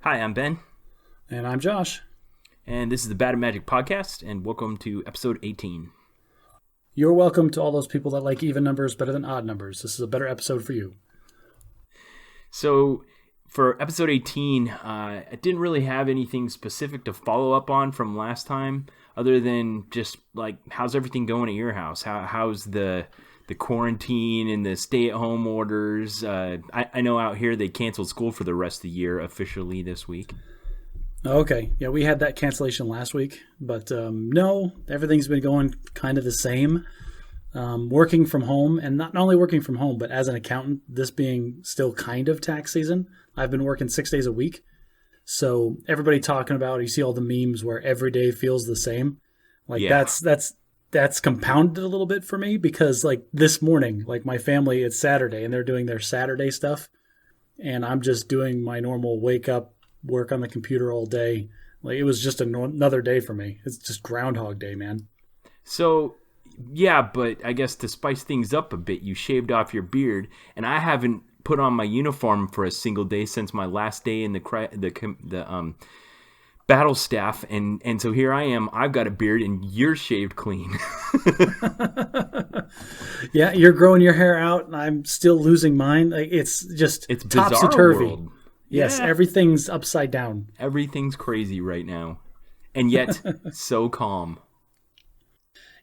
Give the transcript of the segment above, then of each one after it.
Hi, I'm Ben, And I'm Josh. and this is the Bad and Magic Podcast, and welcome to episode 18. You're welcome to all those people that like even numbers better than odd numbers. This is a better episode for you. So, for episode 18, I didn't really have anything specific to follow up on from last time, other than just, how's everything going at your house? How's the quarantine and the stay-at-home orders? I know out here they canceled school for the rest of the year officially this week. Okay. Yeah, we had that cancellation last week, but no, everything's been going kind of the same. Working from home, and not only working from home, but as an accountant, this being still kind of tax season, I've been working 6 days a week. So everybody talking about, you see all the memes where every day feels the same. Yeah. That's compounded a little bit for me because this morning, my family, it's Saturday and they're doing their Saturday stuff. And I'm just doing my normal wake up, work on the computer all day. It was just another day for me. It's just Groundhog Day, man. So, yeah, but I guess to spice things up a bit, you shaved off your beard, and I haven't put on my uniform for a single day since my last day in the battle staff, and so here I am. I've got a beard, and you're shaved clean. Yeah, you're growing your hair out, and I'm still losing mine. It's topsy-turvy. World. Yes, Yeah. everything's upside down. Everything's crazy right now, and yet so calm.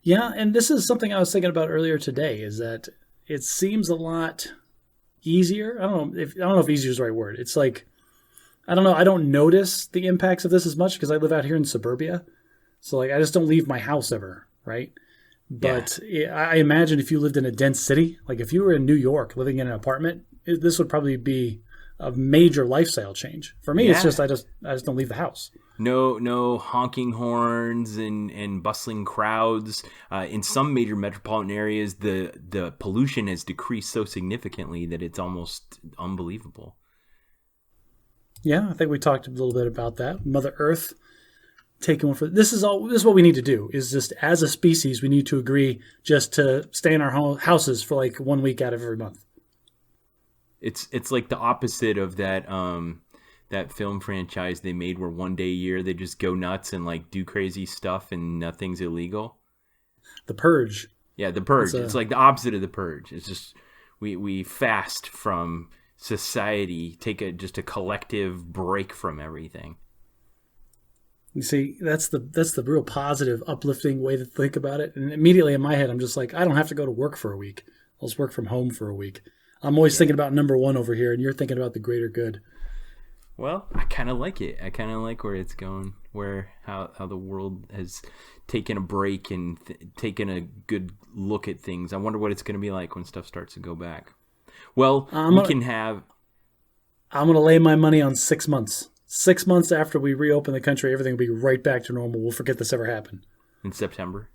Yeah, and this is something I was thinking about earlier today, is that it seems a lot easier. I don't know if easier is the right word. It's I don't know. I don't notice the impacts of this as much because I live out here in suburbia. So I just don't leave my house ever, right? But I imagine if you lived in a dense city, if you were in New York living in an apartment, this would probably be a major lifestyle change. For me, It's just I just don't leave the house. No honking horns and bustling crowds. In some major metropolitan areas, the pollution has decreased so significantly that it's almost unbelievable. Yeah, I think we talked a little bit about that. Mother Earth taking one for this is what we need to do. Is just as a species, we need to agree just to stay in our houses for 1 week out of every month. It's like the opposite of that film franchise they made where one day a year they just go nuts and do crazy stuff and nothing's illegal. The Purge. Yeah, The Purge. It's like the opposite of The Purge. It's just we fast from society, take just a collective break from everything. You see, that's the real positive, uplifting way to think about it. And immediately in my head, I'm just I don't have to go to work for a week. I'll just work from home for a week. I'm always thinking about number one over here, and you're thinking about the greater good. Well, I kind of like it. I kind of like where it's going, how the world has taken a break and taken a good look at things. I wonder what it's going to be like when stuff starts to go back. Well, I'm going to lay my money on 6 months. 6 months after we reopen the country, everything will be right back to normal. We'll forget this ever happened. In September?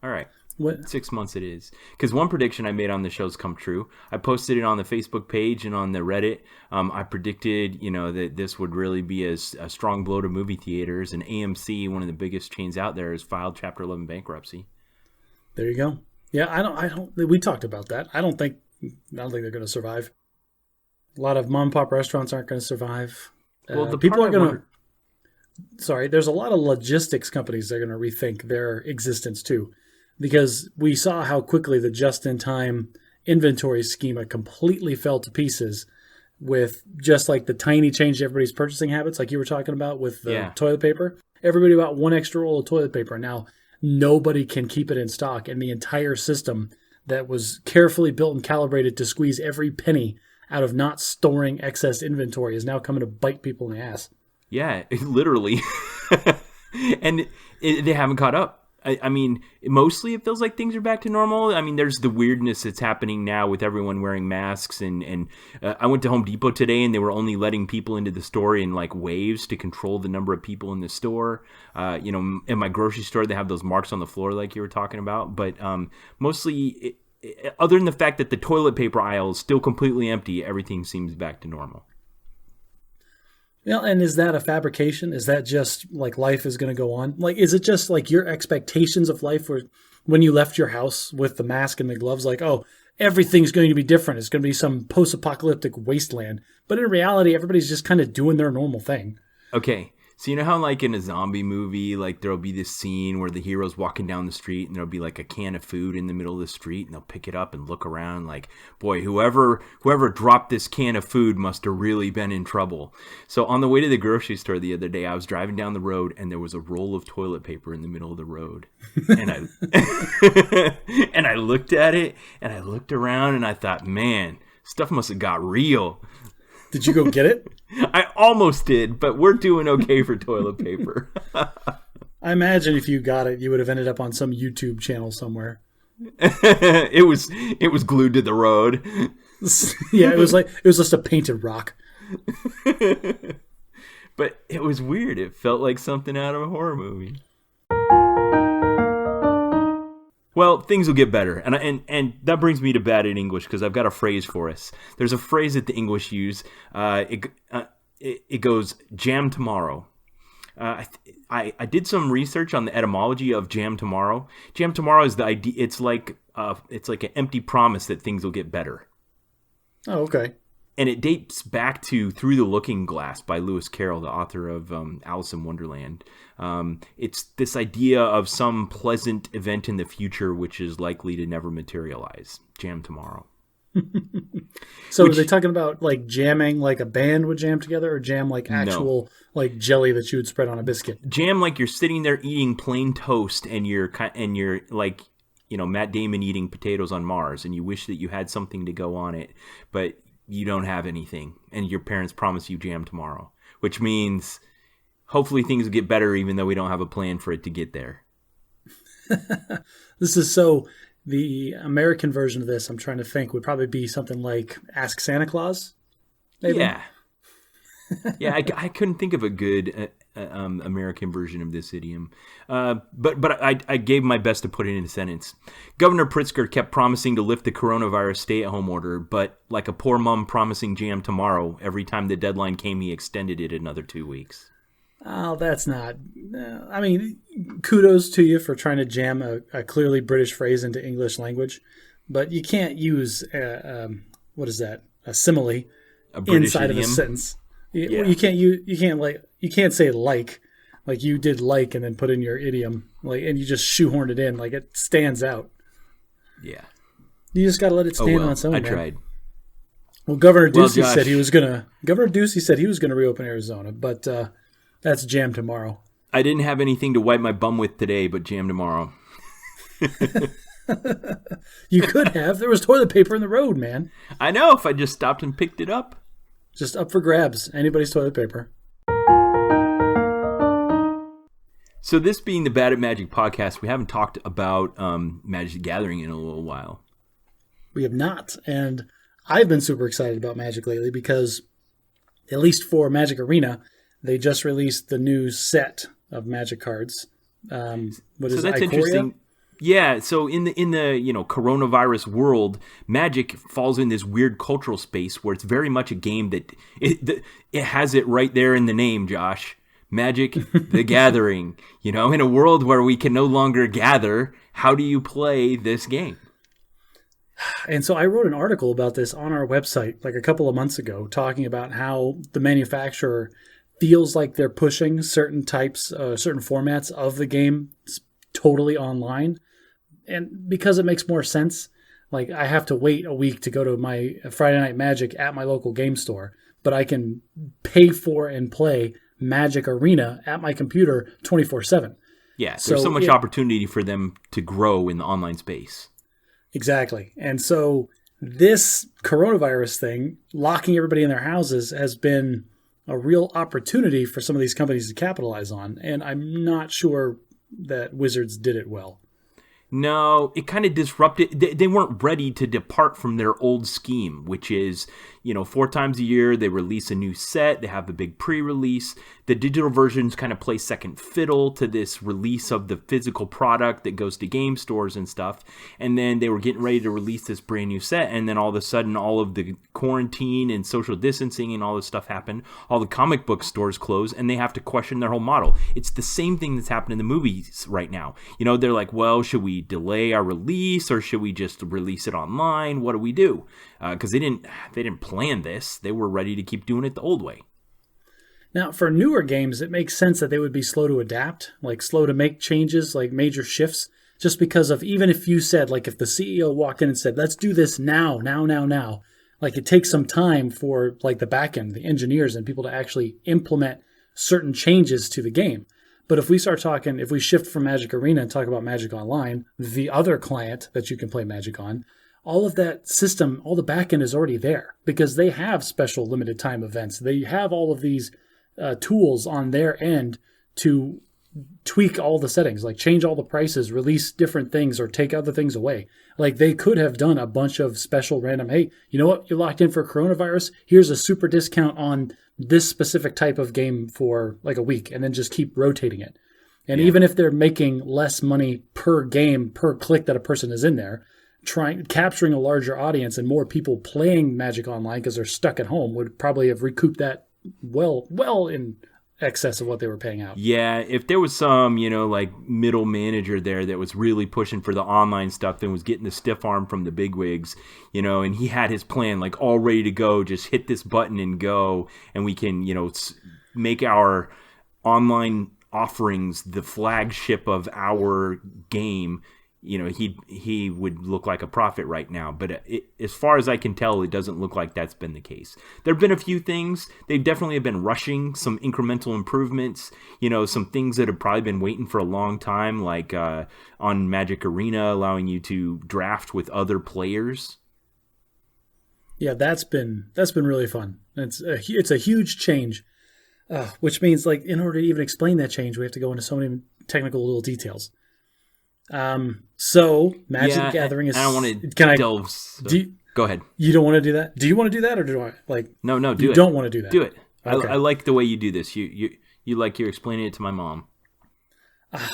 All right. What? 6 months it is. Because one prediction I made on the show's come true. I posted it on the Facebook page and on the Reddit. I predicted, that this would really be a strong blow to movie theaters. And AMC, one of the biggest chains out there, has filed Chapter 11 bankruptcy. There you go. Yeah, I don't. We talked about that. I don't think they're going to survive. A lot of mom and pop restaurants aren't going to survive. Well, the people are going to. Sorry, there's a lot of logistics companies that are going to rethink their existence too. Because we saw how quickly the just-in-time inventory schema completely fell to pieces with just the tiny change to everybody's purchasing habits, like you were talking about with the toilet paper. Everybody bought one extra roll of toilet paper. Now, nobody can keep it in stock, and the entire system that was carefully built and calibrated to squeeze every penny out of not storing excess inventory is now coming to bite people in the ass. Yeah, literally. And they haven't caught up. I mean, mostly it feels like things are back to normal. I mean, there's the weirdness that's happening now with everyone wearing masks. And I went to Home Depot today, and they were only letting people into the store in waves to control the number of people in the store. In my grocery store, they have those marks on the floor like you were talking about. But mostly, other than the fact that the toilet paper aisle is still completely empty, everything seems back to normal. Yeah, and is that a fabrication? Is that just life is going to go on? Is it just your expectations of life where when you left your house with the mask and the gloves, oh, everything's going to be different. It's going to be some post-apocalyptic wasteland. But in reality, everybody's just kind of doing their normal thing. Okay. So you know how like in a zombie movie, like there'll be this scene where the hero's walking down the street and there'll be like a can of food in the middle of the street and they'll pick it up and look around like, boy, whoever dropped this can of food must have really been in trouble. So on the way to the grocery store the other day, I was driving down the road and there was a roll of toilet paper in the middle of the road. And I looked at it and I looked around and I thought, man, stuff must have got real. Did you go get it? I almost did, but we're doing okay for toilet paper. I imagine if you got it, you would have ended up on some YouTube channel somewhere. It was glued to the road. Yeah, it was just a painted rock. But it was weird. It felt like something out of a horror movie. Well, things will get better, and that brings me to Bad in English because I've got a phrase for us. There's a phrase that the English use. It goes jam tomorrow. I did some research on the etymology of jam tomorrow. Jam tomorrow is the idea. It's like an empty promise that things will get better. Oh, okay. And it dates back to Through the Looking Glass by Lewis Carroll, the author of Alice in Wonderland. It's this idea of some pleasant event in the future which is likely to never materialize. Jam tomorrow. So are they talking about like jamming like a band would jam together, or jam like actual like jelly that you would spread on a biscuit? Jam like you're sitting there eating plain toast and you're like, you know, Matt Damon eating potatoes on Mars and you wish that you had something to go on it, but you don't have anything, and your parents promise you jam tomorrow, which means hopefully things will get better even though we don't have a plan for it to get there. This is so the American version of this, I'm trying to think, would probably be something like Ask Santa Claus. Maybe? Yeah. Yeah, I couldn't think of a good American version of this idiom. But I gave my best to put it in a sentence. Governor Pritzker kept promising to lift the coronavirus stay-at-home order, but like a poor mom promising jam tomorrow, every time the deadline came, he extended it another 2 weeks. Oh, that's not... I mean, kudos to you for trying to jam a clearly British phrase into English language, but you can't use, what is that, a simile inside idiom. of a sentence. Yeah. You can't say like you did like and then put in your idiom, like, and you just shoehorned it in, like it stands out. Yeah. You just got to let it stand on its own. I man. tried. Well, Governor Ducey Josh, said he was gonna reopen Arizona, but that's jam tomorrow. I didn't have anything to wipe my bum with today, but jam tomorrow. You could have. There was toilet paper in the road, man. I know, if I just stopped and picked it up. Just up for grabs. Anybody's toilet paper. So this being the Bad at Magic podcast, we haven't talked about Magic the Gathering in a little while. We have not. And I've been super excited about Magic lately because, at least for Magic Arena, they just released the new set of Magic cards. What is it, Ikoria? Interesting. Yeah, so in the coronavirus world, Magic falls in this weird cultural space where it's very much a game that it has it right there in the name, Josh. Magic the Gathering. In a world where we can no longer gather, how do you play this game? And so I wrote an article about this on our website like a couple of months ago, talking about how the manufacturer feels like they're pushing certain formats of the game totally online. And because it makes more sense, like I have to wait a week to go to my Friday Night Magic at my local game store, but I can pay for and play Magic Arena at my computer 24/7. Yeah, there's so much opportunity for them to grow in the online space. Exactly. And so this coronavirus thing, locking everybody in their houses, has been a real opportunity for some of these companies to capitalize on. And I'm not sure that Wizards did it well. No, it kind of disrupted. They weren't ready to depart from their old scheme, which is, 4 times a year they release a new set. They have the big pre-release. The digital versions kind of play second fiddle to this release of the physical product that goes to game stores and stuff. And then they were getting ready to release this brand new set, and then all of a sudden all of the quarantine and social distancing and all this stuff happened. All the comic book stores close, and they have to question their whole model. It's the same thing that's happening in the movies right now. They're like, well, should we delay our release, or should we just release it online? What do we do? Because they didn't plan this. They were ready to keep doing it the old way. Now, for newer games, it makes sense that they would be slow to adapt, like slow to make changes, like major shifts, just because of, even if you said, like if the CEO walked in and said, let's do this now, like it takes some time for like the back end, the engineers and people to actually implement certain changes to the game. But if we shift from Magic Arena and talk about Magic Online, the other client that you can play Magic on, all of that system, all the back end is already there because they have special limited time events. They have all of these tools on their end to tweak all the settings, like change all the prices, release different things, or take other things away. Like they could have done a bunch of special random, hey, you know what? You're locked in for coronavirus. Here's a super discount on this specific type of game for like a week, and then just keep rotating it. And even if they're making less money per game, per click that a person is in there, capturing a larger audience and more people playing Magic Online because they're stuck at home would probably have recouped that well in excess of what they were paying out. Yeah, if there was some, like middle manager there that was really pushing for the online stuff and was getting the stiff arm from the bigwigs, and he had his plan like all ready to go, just hit this button and go, and we can, make our online offerings the flagship of our game. He would look like a prophet right now. But as far as I can tell, it doesn't look like that's been the case. There have been a few things. They definitely have been rushing some incremental improvements. Some things that have probably been waiting for a long time, like on Magic Arena, allowing you to draft with other players. Yeah, that's been really fun. It's a huge change, which means like in order to even explain that change, we have to go into so many technical little details. So Magic the Gathering is. I don't want to delve. So go ahead. You don't want to do that? Do you want to do that, or do I like? No, do it. You don't want to do that. Do it. Okay. I like the way you do this. You like you're explaining it to my mom.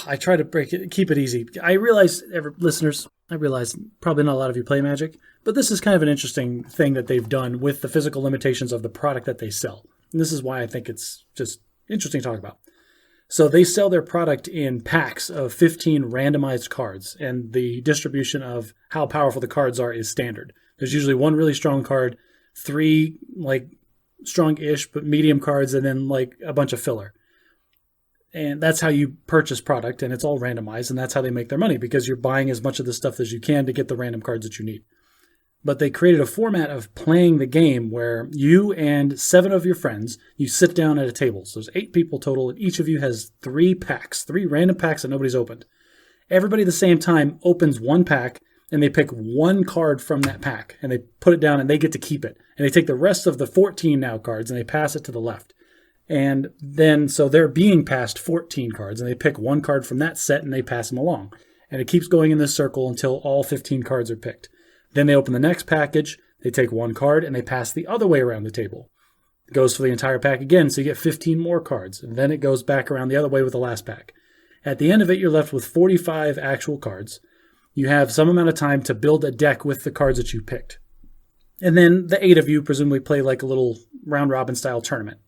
I try to keep it easy. I realize, listeners, probably not a lot of you play Magic, but this is kind of an interesting thing that they've done with the physical limitations of the product that they sell. And this is why I think it's just interesting to talk about. So they sell their product in packs of 15 randomized cards, and the distribution of how powerful the cards are is standard. There's usually one really strong card, 3 like strong-ish but medium cards, and then like a bunch of filler. And that's how you purchase product, and it's all randomized, and that's how they make their money, because you're buying as much of the stuff as you can to get the random cards that you need. But they created a format of playing the game where you and 7 of your friends, you sit down at a table. So there's 8 people total, and each of you has 3 random packs that nobody's opened. Everybody at the same time opens one pack, and they pick one card from that pack, and they put it down, and they get to keep it. And they take the rest of the 14 now cards, and they pass it to the left. And then, so they're being passed 14 cards, and they pick one card from that set, and they pass them along. And it keeps going in this circle until all 15 cards are picked. Then they open the next package, they take one card, and they pass the other way around the table. It goes for the entire pack again, so you get 15 more cards. And then it goes back around the other way with the last pack. At the end of it, you're left with 45 actual cards. You have some amount of time to build a deck with the cards that you picked. And then the 8 of you presumably play like a little round-robin style tournament.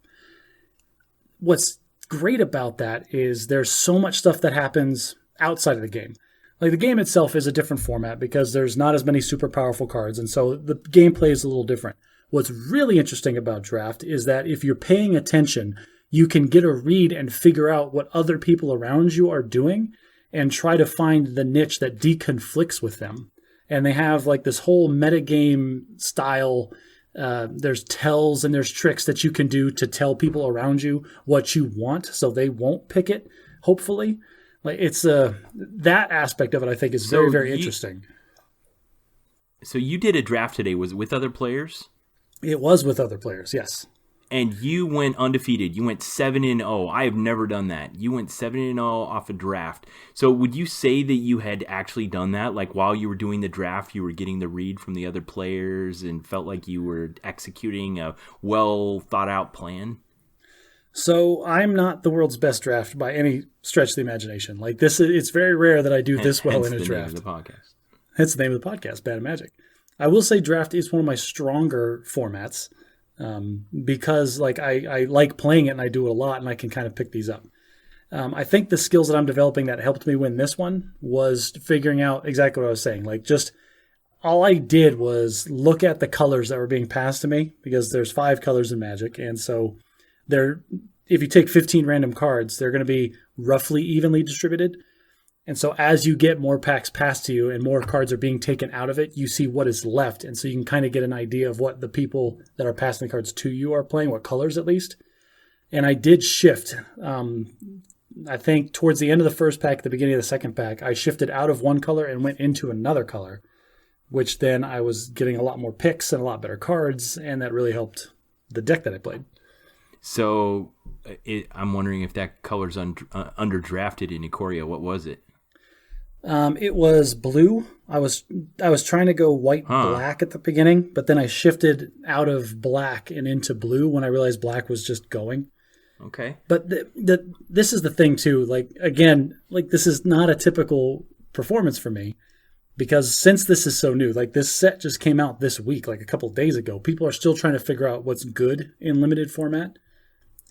What's great about that is there's so much stuff that happens outside of the game. Like the game itself is a different format because there's not as many super powerful cards, and so the gameplay is a little different. What's really interesting about Draft is that if you're paying attention, you can get a read and figure out what other people around you are doing and try to find the niche that deconflicts with them. And they have like this whole metagame style. There's tells and there's tricks that you can do to tell people around you what you want so they won't pick it, hopefully. Like it's that aspect of it, I think, is very, very interesting. So you did a draft today. Was it with other players? It was with other players, yes. And you went undefeated. You went 7-0. I have never done that. You went 7-0 off a draft. So would you say that you had actually done that? Like while you were doing the draft, you were getting the read from the other players and felt like you were executing a well thought out plan? So I'm not the world's best draft by any stretch of the imagination. Like it's very rare that I do this well in a draft. Hence the name of the podcast. Hence the name of the podcast, Bad at Magic. I will say draft is one of my stronger formats. Because like I like playing it and I do it a lot and I can kind of pick these up. I think the skills that I'm developing that helped me win this one was figuring out exactly what I was saying. Like just all I did was look at the colors that were being passed to me because there's 5 colors in Magic. And so if you take 15 random cards, they're going to be roughly evenly distributed. And so as you get more packs passed to you and more cards are being taken out of it, you see what is left. And so you can kind of get an idea of what the people that are passing the cards to you are playing, what colors at least. And I did shift. I think towards the end of the first pack, at the beginning of the second pack, I shifted out of one color and went into another color, which then I was getting a lot more picks and a lot better cards. And that really helped the deck that I played. So I'm wondering if that color's underdrafted in Ikoria. What was it? It was blue. I was trying to go white black at the beginning, but then I shifted out of black and into blue when I realized black was just going. Okay. But this is the thing too. Like again, like this is not a typical performance for me because since this is so new, like this set just came out this week, like a couple of days ago. People are still trying to figure out what's good in limited format,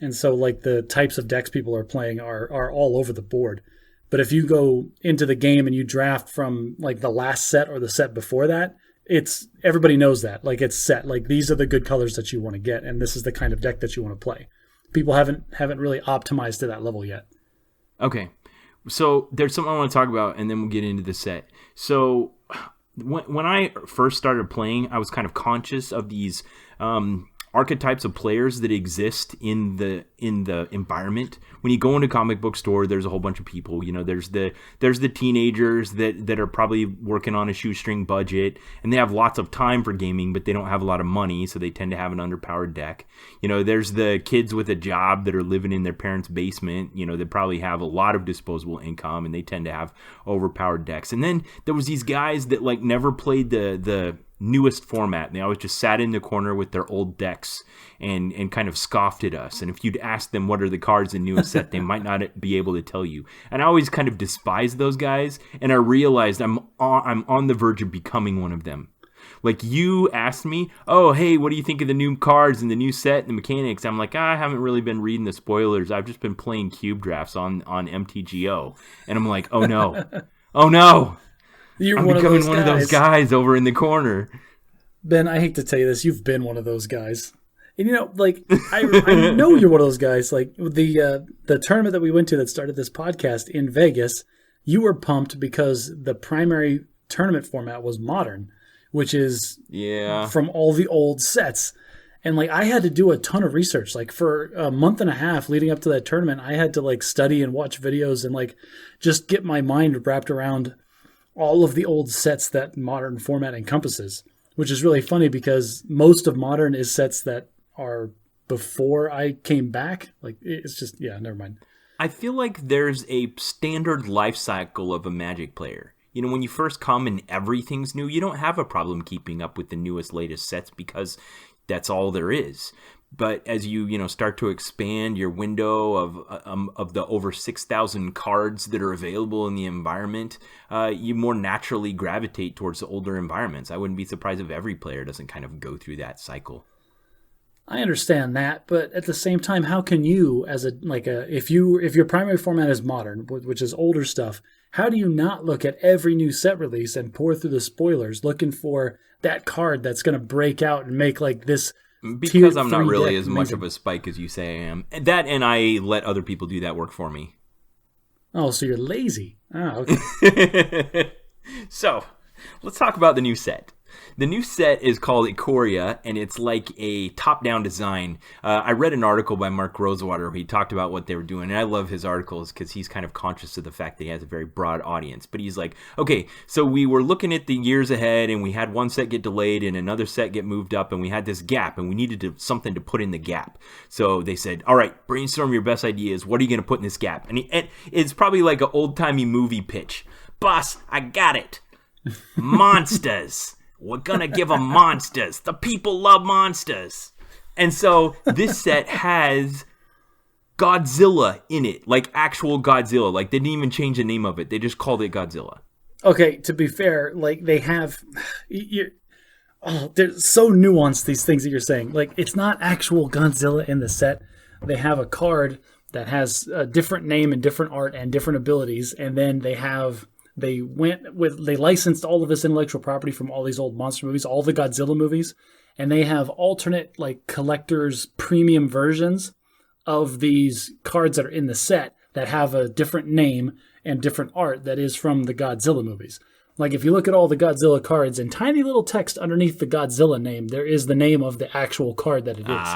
and so like the types of decks people are playing are all over the board. But if you go into the game and you draft from like the last set or the set before that, everybody knows that. Like it's set. Like these are the good colors that you want to get, and this is the kind of deck that you want to play. People haven't really optimized to that level yet. Okay. So there's something I want to talk about, and then we'll get into the set. So when I first started playing, I was kind of conscious of these archetypes of players that exist in the environment. When you go into a comic book store, there's a whole bunch of people. You know, there's the teenagers that are probably working on a shoestring budget, and they have lots of time for gaming, but they don't have a lot of money, so they tend to have an underpowered deck. You know, there's the kids with a job that are living in their parents' basement. You know, they probably have a lot of disposable income, and they tend to have overpowered decks. And then there was these guys that like never played the newest format, and they always just sat in the corner with their old decks and kind of scoffed at us. And if you'd ask them what are the cards in newest set, they might not be able to tell you. And I always kind of despised those guys, and I realized I'm on the verge of becoming one of them. Like you asked me, oh, hey, what do you think of the new cards and the new set and the mechanics? I'm like, I haven't really been reading the spoilers. I've just been playing cube drafts on MTGO. And I'm like, oh no, oh no. I'm becoming one of those guys over in the corner. Ben, I hate to tell you this. You've been one of those guys. And, you know, like, I know you're one of those guys. Like, the tournament that we went to that started this podcast in Vegas, you were pumped because the primary tournament format was modern, which is from all the old sets. And, like, I had to do a ton of research. Like, for a month and a half leading up to that tournament, I had to, like, study and watch videos and, like, just get my mind wrapped around all of the old sets that modern format encompasses, which is really funny because most of modern is sets that are before I came back. Like, it's just, never mind. I feel like there's a standard life cycle of a Magic player. You know, when you first come and everything's new, you don't have a problem keeping up with the newest, latest sets because that's all there is. But as you start to expand your window of the over 6,000 cards that are available in the environment, you more naturally gravitate towards the older environments. I wouldn't be surprised if every player doesn't kind of go through that cycle. I understand that, but at the same time, how can you, if your primary format is modern, which is older stuff, how do you not look at every new set release and pour through the spoilers looking for that card that's going to break out and make like this? Because I'm not really as much of a spike as you say I am. That, and I let other people do that work for me. Oh, so you're lazy. Oh, okay. So, let's talk about the new set. The new set is called Ikoria, and it's like a top-down design. I read an article by Mark Rosewater where he talked about what they were doing, and I love his articles because he's kind of conscious of the fact that he has a very broad audience. But he's like, okay, so we were looking at the years ahead, and we had one set get delayed and another set get moved up, and we had this gap, and we needed something to put in the gap. So they said, all right, brainstorm your best ideas. What are you going to put in this gap? And it's probably like an old-timey movie pitch. Boss, I got it. Monsters. We're gonna give them monsters. The people love monsters. And so this set has Godzilla in it, like actual Godzilla. Like they didn't even change the name of it. They just called it Godzilla. Okay, to be fair, like they have, they're so nuanced, these things that you're saying. Like it's not actual Godzilla in the set. They have a card that has a different name and different art and different abilities, and then they licensed all of this intellectual property from all these old monster movies, all the Godzilla movies, and they have alternate like collector's premium versions of these cards that are in the set that have a different name and different art that is from the Godzilla movies. Like if you look at all the Godzilla cards in tiny little text underneath the Godzilla name, there is the name of the actual card that it is.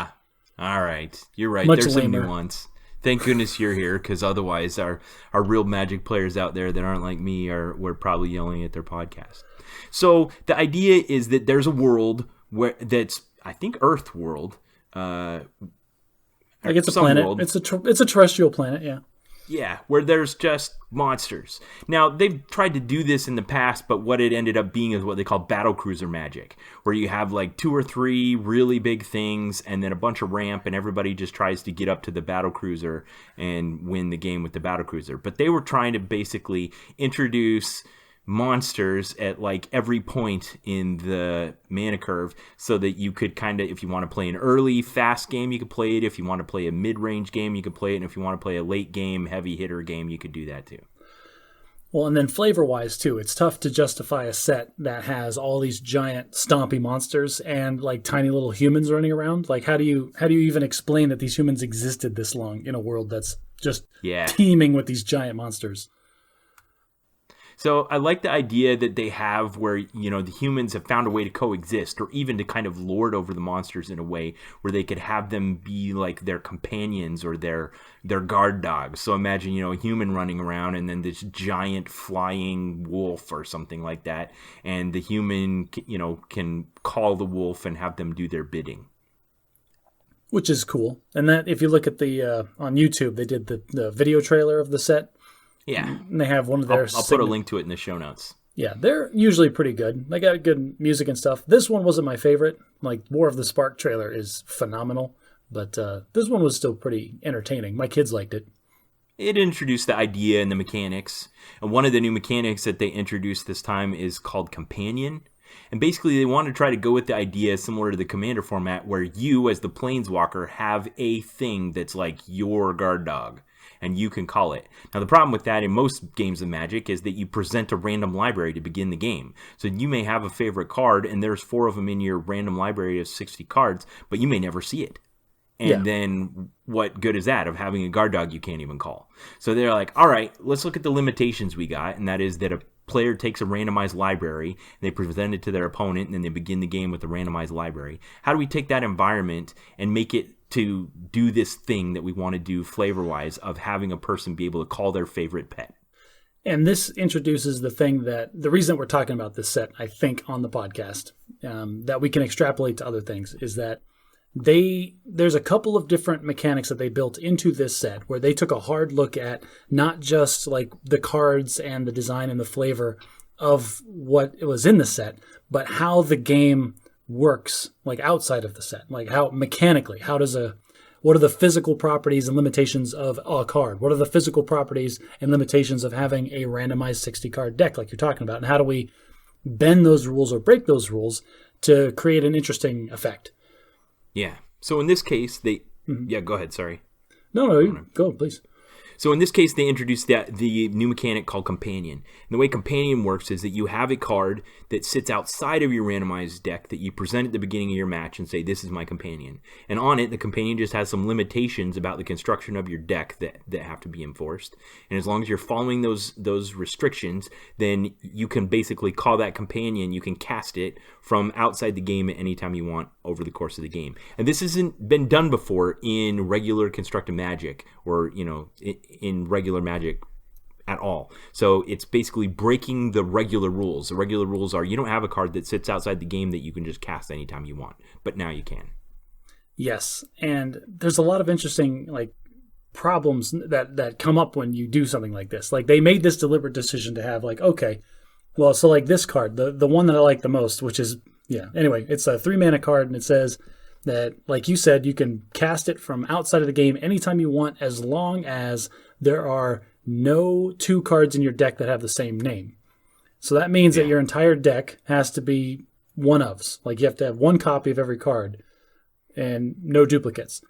All right. You're right. Much There's lamer. some nuance. Thank goodness you're here, because otherwise our real Magic players out there that aren't like me were probably yelling at their podcast. So the idea is that there's a world that's, I think, Earth world. Like it's a planet. World. It's a terrestrial planet, yeah. Yeah, where there's just monsters. Now, they've tried to do this in the past, but what it ended up being is what they call battlecruiser magic, where you have like 2 or 3 really big things and then a bunch of ramp, and everybody just tries to get up to the battlecruiser and win the game with the battlecruiser. But they were trying to basically introduce monsters at like every point in the mana curve so that you could kind of, if you want to play an early fast game, you could play it. If you want to play a mid-range game, you could play it. And if you want to play a late game heavy hitter game, you could do that too. Well, and then flavor-wise too, it's tough to justify a set that has all these giant stompy monsters and like tiny little humans running around. Like how do you even explain that these humans existed this long in a world that's just teeming with these giant monsters? So I like the idea that they have where, you know, the humans have found a way to coexist, or even to kind of lord over the monsters in a way where they could have them be like their companions or their guard dogs. So imagine, you know, a human running around and then this giant flying wolf or something like that. And the human, you know, can call the wolf and have them do their bidding. Which is cool. And that, if you look at the, on YouTube, they did the video trailer of the set. Yeah. And they have one of their... I'll put a link to it in the show notes. Yeah, they're usually pretty good. They got good music and stuff. This one wasn't my favorite. Like, War of the Spark trailer is phenomenal. But this one was still pretty entertaining. My kids liked it. It introduced the idea and the mechanics. And one of the new mechanics that they introduced this time is called Companion. And basically they want to try to go with the idea similar to the Commander format where you, as the Planeswalker, have a thing that's like your guard dog. And you can call it. Now, the problem with that in most games of Magic is that you present a random library to begin the game. So you may have a favorite card, and there's 4 of them in your random library of 60 cards, but you may never see it. And then what good is that of having a guard dog you can't even call? So they're like, all right, let's look at the limitations we got, and that is that a player takes a randomized library, they present it to their opponent, and then they begin the game with a randomized library. How do we take that environment and make it to do this thing that we want to do flavor-wise of having a person be able to call their favorite pet? And this introduces the thing that, the reason we're talking about this set, I think, on the podcast, that we can extrapolate to other things, is that there's a couple of different mechanics that they built into this set where they took a hard look at not just like the cards and the design and the flavor of what it was in the set, but how the game works like outside of the set. Like how mechanically, what are the physical properties and limitations of a card? What are the physical properties and limitations of having a randomized 60 card deck like you're talking about? And how do we bend those rules or break those rules to create an interesting effect? Yeah. So in this case, Yeah, go ahead. Sorry. No, go, please. So in this case, they introduced the new mechanic called Companion. And the way Companion works is that you have a card that sits outside of your randomized deck that you present at the beginning of your match and say, this is my Companion. And on it, the Companion just has some limitations about the construction of your deck that have to be enforced. And as long as you're following those restrictions, then you can basically call that Companion, you can cast it from outside the game at any time you want over the course of the game. And this hasn't been done before in regular constructed Magic, or in regular Magic at all. So it's basically breaking the regular rules. The regular rules are you don't have a card that sits outside the game that you can just cast anytime you want, but now you can. Yes, and there's a lot of interesting problems that come up when you do something like this. Like, they made this deliberate decision to have okay, well, so this card, the one that I like the most, which is anyway, it's a 3-mana card, and it says that, like you said, you can cast it from outside of the game anytime you want, as long as there are no 2 cards in your deck that have the same name. So that means that your entire deck has to be one-ofs. You have to have 1 copy of every card and no duplicates.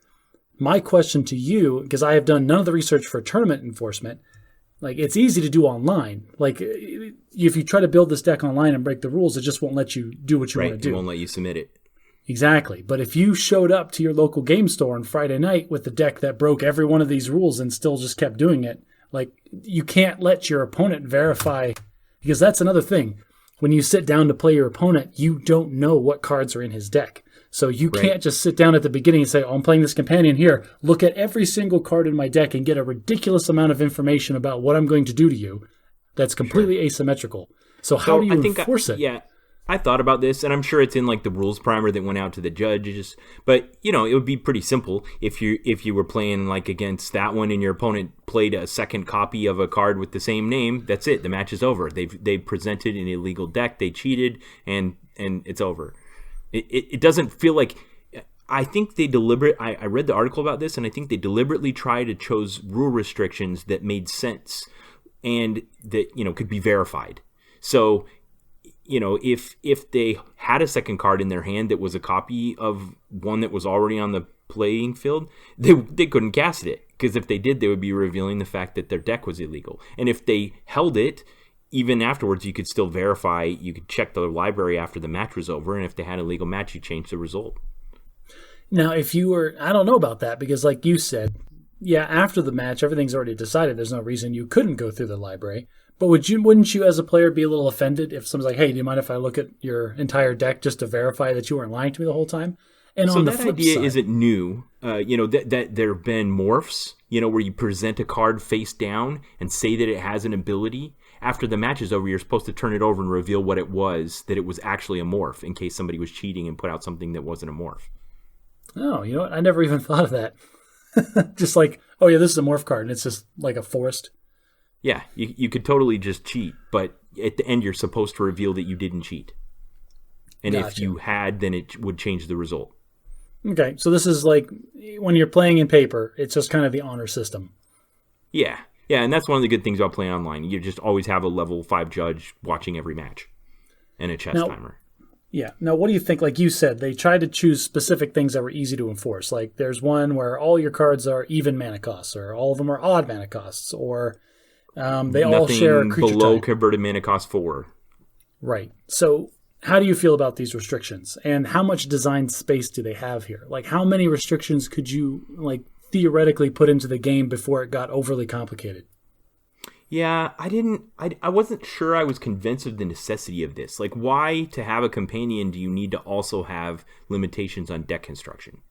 My question to you, because I have done none of the research for tournament enforcement, it's easy to do online. If you try to build this deck online and break the rules, it just won't let you do what you want to do. It won't let you submit it. Exactly. But if you showed up to your local game store on Friday night with the deck that broke every one of these rules and still just kept doing it, you can't let your opponent verify, because that's another thing. When you sit down to play your opponent, you don't know what cards are in his deck. So you can't just sit down at the beginning and say, I'm playing this Companion here. Look at every single card in my deck and get a ridiculous amount of information about what I'm going to do to you that's completely asymmetrical. So how do you enforce it? Yeah, I thought about this, and I'm sure it's in the rules primer that went out to the judges. But it would be pretty simple if you were playing against that one, and your opponent played a second copy of a card with the same name. That's it. The match is over. They presented an illegal deck. They cheated, and it's over. It doesn't feel like. I think I read the article about this, and I think they deliberately tried to choose rule restrictions that made sense and that could be verified. So, if they had a second card in their hand that was a copy of one that was already on the playing field, they couldn't cast it, because if they did, they would be revealing the fact that their deck was illegal. And if they held it, even afterwards, you could still verify. You could check the library after the match was over, and if they had a legal match, you change the result. Now, if you were, I don't know about that, because like you said, after the match, everything's already decided. There's no reason you couldn't go through the library. But wouldn't you as a player be a little offended if someone's like, hey, do you mind if I look at your entire deck just to verify that you weren't lying to me the whole time? And so on the that flip idea side, isn't new. That there have been morphs, where you present a card face down and say that it has an ability. After the match is over, you're supposed to turn it over and reveal what it was, that it was actually a morph, in case somebody was cheating and put out something that wasn't a morph. Oh, you know what? I never even thought of that. Just oh yeah, this is a morph card, and it's just like a forest. Yeah, you could totally just cheat, but at the end you're supposed to reveal that you didn't cheat. And Gotcha. If you had, then it would change the result. Okay, so this is when you're playing in paper, it's just kind of the honor system. Yeah, and that's one of the good things about playing online. You just always have a level 5 judge watching every match and a chess timer. Yeah. Now, what do you think? Like you said, they tried to choose specific things that were easy to enforce. There's one where all your cards are even mana costs, or all of them are odd mana costs, or they all share a creature below type. converted mana cost 4. Right. So how do you feel about these restrictions, and how much design space do they have here? How many restrictions could you theoretically put into the game before it got overly complicated? Yeah, I wasn't sure I was convinced of the necessity of this. Why, to have a companion, do you need to also have limitations on deck construction?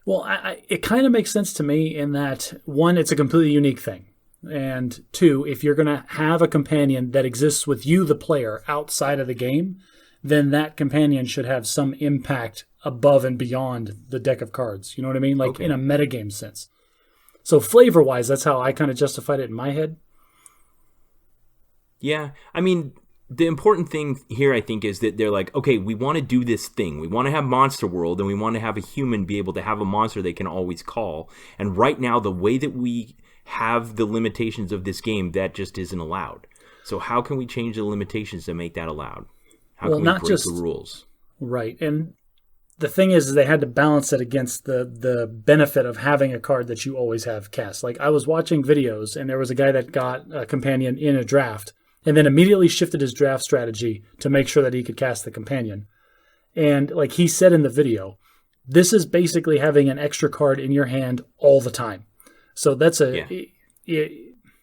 Well, it kind of makes sense to me in that, one, it's a completely unique thing. And two, if you're going to have a companion that exists with you, the player, outside of the game, then that companion should have some impact above and beyond the deck of cards. You know what I mean? In a metagame sense. So flavor-wise, that's how I kind of justified it in my head. Yeah, I mean, the important thing here, I think, is that they're okay, we want to do this thing. We want to have Monster World, and we want to have a human be able to have a monster they can always call. And right now, the way that we have the limitations of this game, that just isn't allowed. So how can we change the limitations to make that allowed? How can we break the rules? Right. And the thing is they had to balance it against the benefit of having a card that you always have cast. Like I was watching videos and there was a guy that got a companion in a draft and then immediately shifted his draft strategy to make sure that he could cast the companion. And like he said in the video, this is basically having an extra card in your hand all the time. So that's that's hard to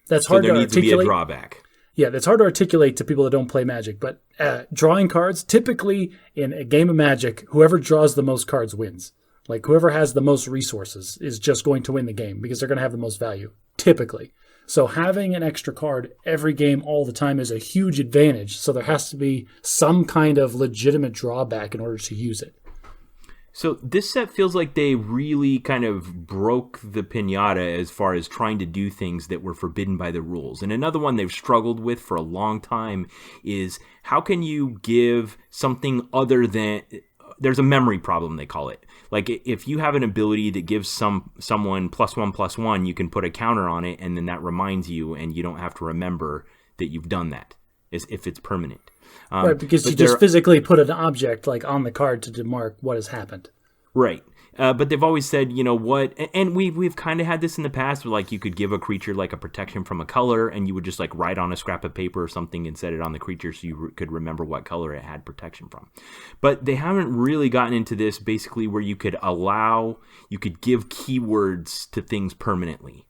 articulate. So there needs to be a drawback. Yeah, that's hard to articulate to people that don't play Magic. But drawing cards, typically in a game of Magic, whoever draws the most cards wins. Like whoever has the most resources is just going to win the game because they're going to have the most value, typically. So having an extra card every game all the time is a huge advantage. So there has to be some kind of legitimate drawback in order to use it. So this set feels like they really kind of broke the piñata as far as trying to do things that were forbidden by the rules. And another one they've struggled with for a long time is how can you give something other than... There's a memory problem, they call it. Like if you have an ability that gives someone +1/+1, you can put a counter on it, and then that reminds you, and you don't have to remember that you've done that, if it's permanent. Right, because you just physically put an object like on the card to demark what has happened. Right. But they've always said, you know what, and we've kind of had this in the past where like you could give a creature like a protection from a color and you would just like write on a scrap of paper or something and set it on the creature so you could remember what color it had protection from. But they haven't really gotten into this basically where you could give keywords to things permanently.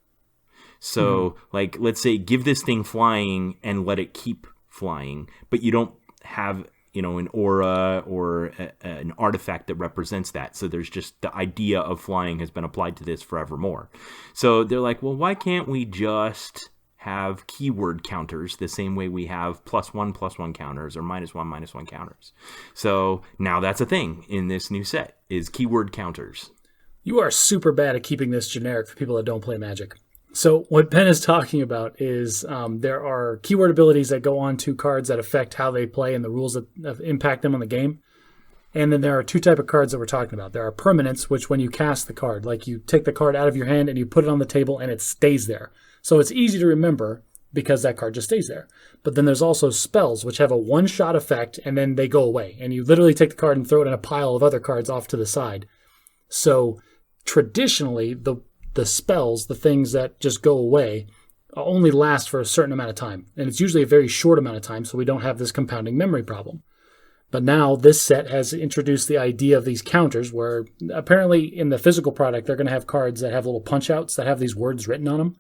So like, let's say give this thing flying and let it keep flying, but you don't have an aura or an artifact that represents that. So there's just the idea of flying has been applied to this forevermore. So they're like, well, why can't we just have keyword counters the same way we have +1/+1 counters or -1/-1 counters? So now that's a thing in this new set is keyword counters. You are super bad at keeping this generic for people that don't play Magic. So what Ben is talking about is there are keyword abilities that go on to cards that affect how they play and the rules that impact them on the game. And then there are two types of cards that we're talking about. There are permanents, which when you cast the card, like you take the card out of your hand and you put it on the table and it stays there. So it's easy to remember because that card just stays there. But then there's also spells, which have a one-shot effect and then they go away. And you literally take the card and throw it in a pile of other cards off to the side. So traditionally, the spells, the things that just go away, only last for a certain amount of time. And it's usually a very short amount of time, so we don't have this compounding memory problem. But now this set has introduced the idea of these counters where apparently in the physical product, they're going to have cards that have little punch-outs that have these words written on them.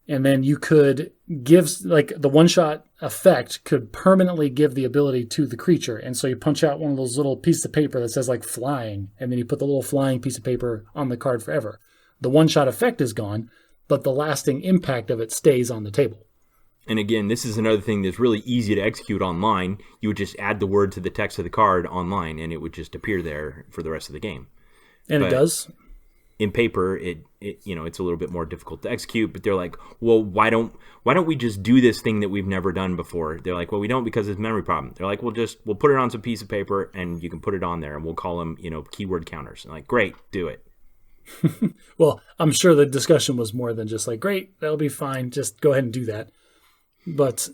And then you could give, like the one-shot effect could permanently give the ability to the creature. And so you punch out one of those little pieces of paper that says like flying, and then you put the little flying piece of paper on the card forever. The one-shot effect is gone, but the lasting impact of it stays on the table. And again, this is another thing that's really easy to execute online. You would just add the word to the text of the card online, and it would just appear there for the rest of the game. And but it does. In paper, it's a little bit more difficult to execute. But they're like, well, why don't we just do this thing that we've never done before? They're like, well, we don't because it's a memory problem. They're like, we'll put it on some piece of paper, and you can put it on there, and we'll call them keyword counters. And like, great, do it. Well, I'm sure the discussion was more than just like, great, that'll be fine. Just go ahead and do that. But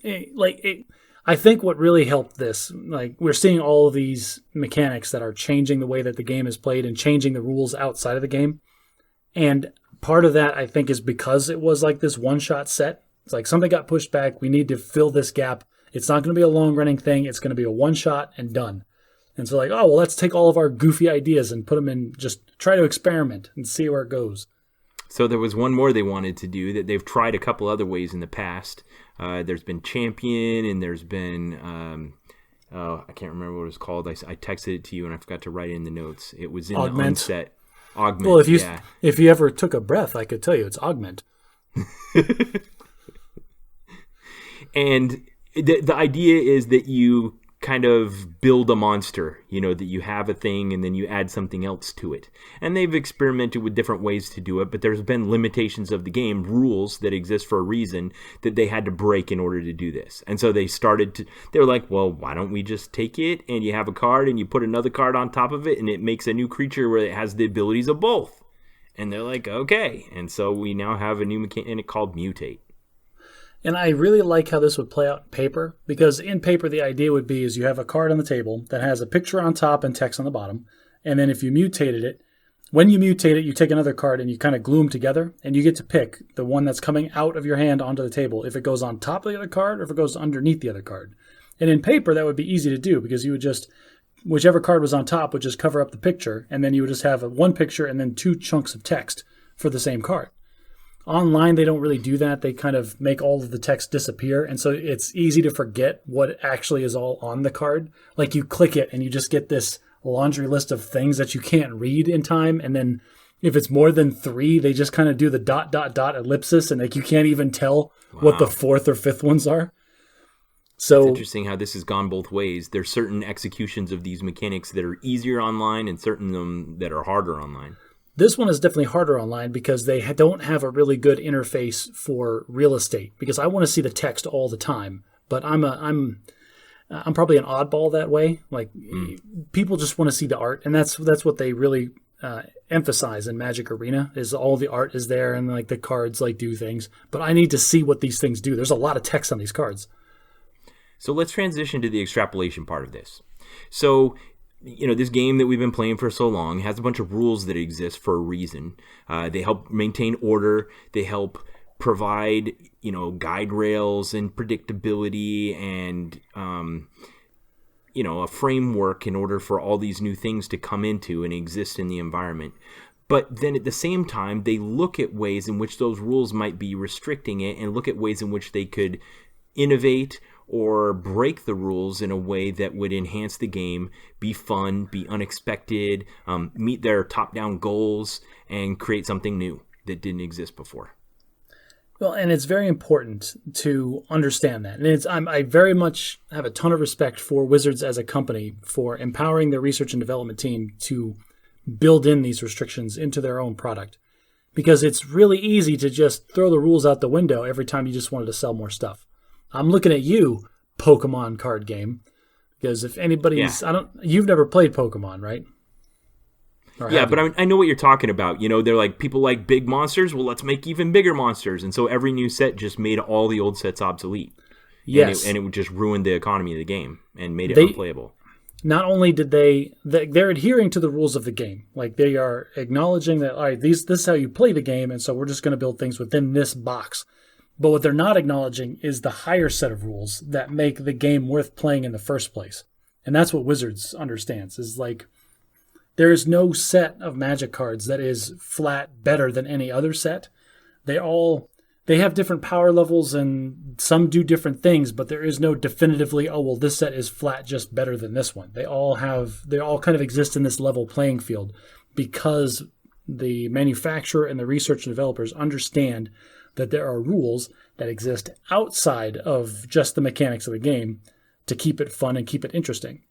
I think what really helped this, like we're seeing all of these mechanics that are changing the way that the game is played and changing the rules outside of the game. And part of that, I think, is because it was like this one-shot set. It's like something got pushed back. We need to fill this gap. It's not going to be a long-running thing. It's going to be a one-shot and done. And so like, oh, well, let's take all of our goofy ideas and put them in, just try to experiment and see where it goes. So there was one more they wanted to do that they've tried a couple other ways in the past. There's been Champion and there's been, I can't remember what it was called. I texted it to you and I forgot to write it in the notes. It was in Augment. the unset. Augment, well, if you ever took a breath, I could tell you it's Augment. And the idea is that you kind of build a monster, that you have a thing and then you add something else to it. And they've experimented with different ways to do it, but there's been limitations of the game, rules that exist for a reason that they had to break in order to do this. And so they were like, well, why don't we just take it and you have a card and you put another card on top of it and it makes a new creature where it has the abilities of both. And they're like, okay. And so we now have a new mechanic called Mutate. And I really like how this would play out in paper, because in paper the idea would be is you have a card on the table that has a picture on top and text on the bottom, And then if you mutated it, when you mutate it, you take another card and you kind of glue them together, and you get to pick the one that's coming out of your hand onto the table, if it goes on top of the other card or if it goes underneath the other card. And in paper, that would be easy to do because you would just, whichever card was on top would just cover up the picture, and then you would just have one picture and then 2 chunks of text for the same card. Online, they don't really do that. They kind of make all of the text disappear, and so it's easy to forget what actually is all on the card. Like you click it and you just get this laundry list of things that you can't read in time, and then if it's more than 3, they just kind of do the ... ellipsis, and like you can't even tell what the 4th or 5th ones are. So it's interesting how this has gone both ways. There's certain executions of these mechanics that are easier online and certain of them that are harder online. This one is definitely harder online because they don't have a really good interface for real estate, because I want to see the text all the time, but I'm probably an oddball that way. Like people just want to see the art, and that's what they really emphasize in Magic Arena, is all the art is there and like the cards like do things, but I need to see what these things do. There's a lot of text on these cards. So let's transition to the extrapolation part of this. So, this game that we've been playing for so long has a bunch of rules that exist for a reason. They help maintain order. They help provide, guide rails and predictability and, a framework in order for all these new things to come into and exist in the environment. But then at the same time, they look at ways in which those rules might be restricting it and look at ways in which they could innovate or break the rules in a way that would enhance the game, be fun, be unexpected, meet their top-down goals, and create something new that didn't exist before. Well, and it's very important to understand that. And I very much have a ton of respect for Wizards as a company for empowering their research and development team to build in these restrictions into their own product. Because it's really easy to just throw the rules out the window every time you just wanted to sell more stuff. I'm looking at you, Pokemon card game, because if anybody's, you've never played Pokemon, right? But I know what you're talking about. They're like, people like big monsters. Well, let's make even bigger monsters. And so every new set just made all the old sets obsolete. Yes. And it would just ruin the economy of the game and made it unplayable. Not only did they're adhering to the rules of the game. Like they are acknowledging that, all right, this is how you play the game. And so we're just going to build things within this box. But what they're not acknowledging is the higher set of rules that make the game worth playing in the first place. And that's what Wizards understands, is like there is no set of Magic cards that is flat better than any other set. They have different power levels and some do different things, but there is no definitively, this set is flat just better than this one. They all kind of exist in this level playing field because the manufacturer and the research and developers understand that there are rules that exist outside of just the mechanics of the game to keep it fun and keep it interesting.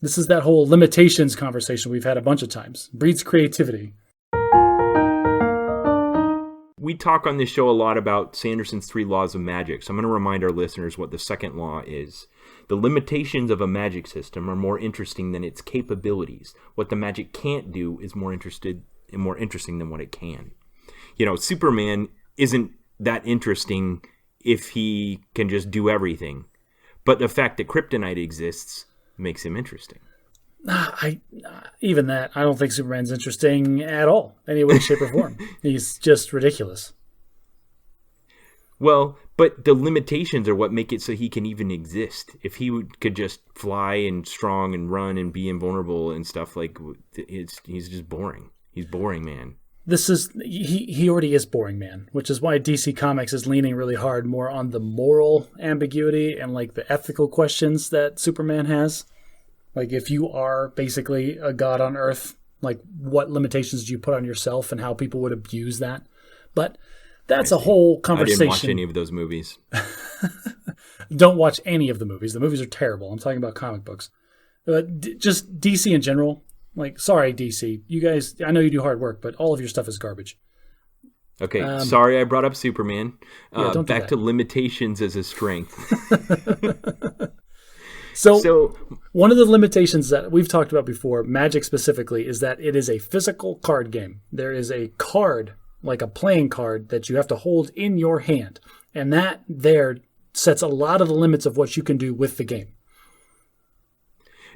This is that whole limitations conversation we've had a bunch of times. Breeds creativity. We talk on this show a lot about Sanderson's 3 laws of magic, so I'm going to remind our listeners what the second law is. The limitations of a magic system are more interesting than its capabilities. What the magic can't do is more interesting than what it can. Superman isn't that interesting if he can just do everything. But the fact that kryptonite exists makes him interesting. Even that, I don't think Superman's interesting at all, any way, shape, or form. He's just ridiculous. Well, but the limitations are what make it so he can even exist. If he could just fly and strong and run and be invulnerable and stuff, like he's just boring. He's boring, man. He already is boring, man, which is why DC Comics is leaning really hard more on the moral ambiguity and like the ethical questions that Superman has. Like if you are basically a god on Earth, like what limitations do you put on yourself and how people would abuse that? But that's a whole conversation. I didn't watch any of those movies. Don't watch any of the movies. The movies are terrible. I'm talking about comic books. Just DC in general. Like, sorry, DC. You guys, I know you do hard work, but all of your stuff is garbage. Okay, sorry I brought up Superman. Back to limitations as a strength. So, one of the limitations that we've talked about before, Magic specifically, is that it is a physical card game. There is a card, like a playing card, that you have to hold in your hand. And that there sets a lot of the limits of what you can do with the game.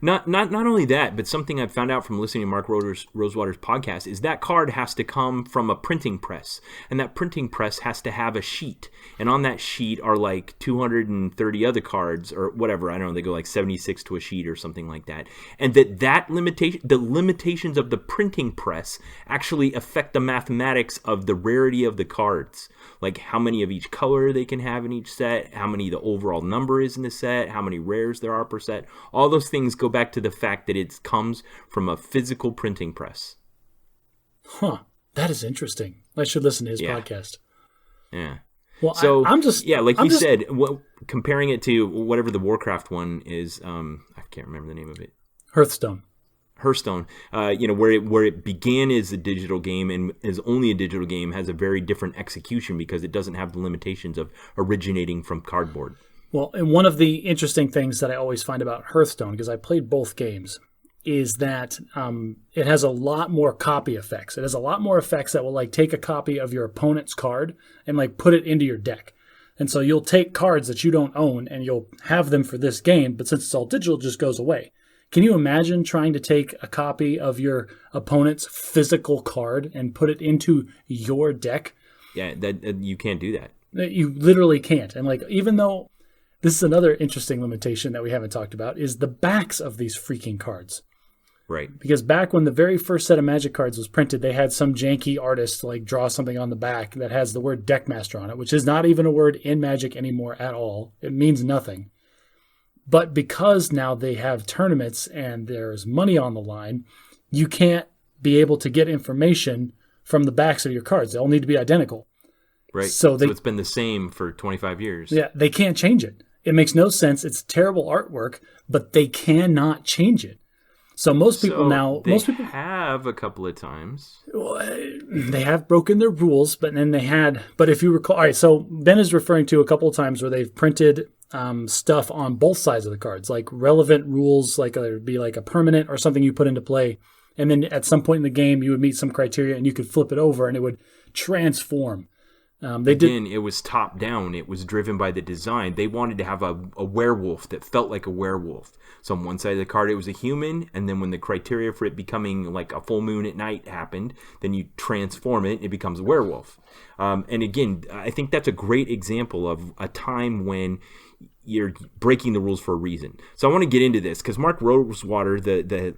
Not only that, but something I've found out from listening to Mark Rosewater's podcast is that card has to come from a printing press, and that printing press has to have a sheet, and on that sheet are like 230 other cards or whatever. I don't know. They go like 76 to a sheet or something like that, and that limitation, the limitations of the printing press, actually affect the mathematics of the rarity of the cards, like how many of each color they can have in each set, how many the overall number is in the set, how many rares there are per set. All those things go back to the fact that it comes from a physical printing press. Huh. That is interesting. I should listen to his podcast. Yeah. Well, so I'm just... Yeah, like you said, comparing it to whatever the Warcraft one is, I can't remember the name of it. Hearthstone, where it began as a digital game and is only a digital game, has a very different execution because it doesn't have the limitations of originating from cardboard. Well, and one of the interesting things that I always find about Hearthstone, because I played both games, is that it has a lot more copy effects. It has a lot more effects that will like take a copy of your opponent's card and like put it into your deck. And so you'll take cards that you don't own and you'll have them for this game, but since it's all digital, it just goes away. Can you imagine trying to take a copy of your opponent's physical card and put it into your deck? Yeah, that you can't do that. You literally can't. And like, even though this is another interesting limitation that we haven't talked about, is the backs of these freaking cards. Right. Because back when the very first set of Magic cards was printed, they had some janky artist like draw something on the back that has the word Deckmaster on it, which is not even a word in Magic anymore at all. It means nothing. But because now they have tournaments and there's money on the line, you can't be able to get information from the backs of your cards. They all need to be identical. Right. So it's been the same for 25 years. Yeah, they can't change it. It makes no sense. It's terrible artwork, but they cannot change it. So most people have a couple of times. They have broken their rules, but if you recall, all right, so Ben is referring to a couple of times where they've printed stuff on both sides of the cards, like relevant rules, like it would be like a permanent or something you put into play. And then at some point in the game, you would meet some criteria and you could flip it over and it would transform. It was top down. It was driven by the design. They wanted to have a werewolf that felt like a werewolf. So on one side of the card, it was a human, and then when the criteria for it becoming like a full moon at night happened, then you transform it, and it becomes a werewolf. And again, I think that's a great example of a time when you're breaking the rules for a reason. So I want to get into this because Mark Rosewater, the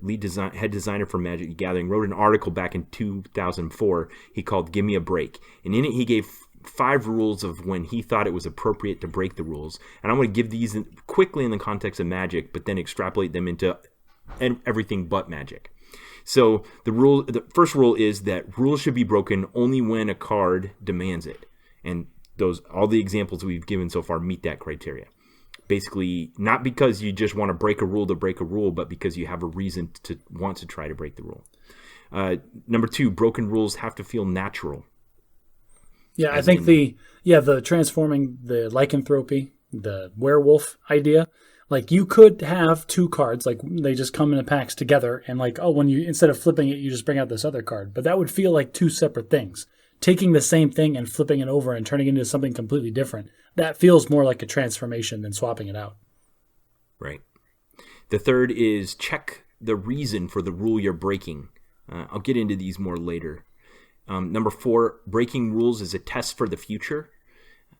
head designer for Magic the Gathering, wrote an article back in 2004 he called Gimme a Break. And in it, he gave 5 rules of when he thought it was appropriate to break the rules. And I'm going to give these quickly in the context of Magic, but then extrapolate them into everything but Magic. So the first rule is that rules should be broken only when a card demands it. And all the examples we've given so far meet that criteria. Basically, not because you just want to break a rule, but because you have a reason to want to try to break the rule. Number 2, broken rules have to feel natural. Yeah, I think the transforming, the lycanthropy, the werewolf idea, like you could have 2 cards, like they just come in a packs together and like, when you, instead of flipping it, you just bring out this other card. But that would feel like 2 separate things. Taking the same thing and flipping it over and turning it into something completely different, that feels more like a transformation than swapping it out. Right. The third is check the reason for the rule you're breaking. I'll get into these more later. Number 4, breaking rules is a test for the future.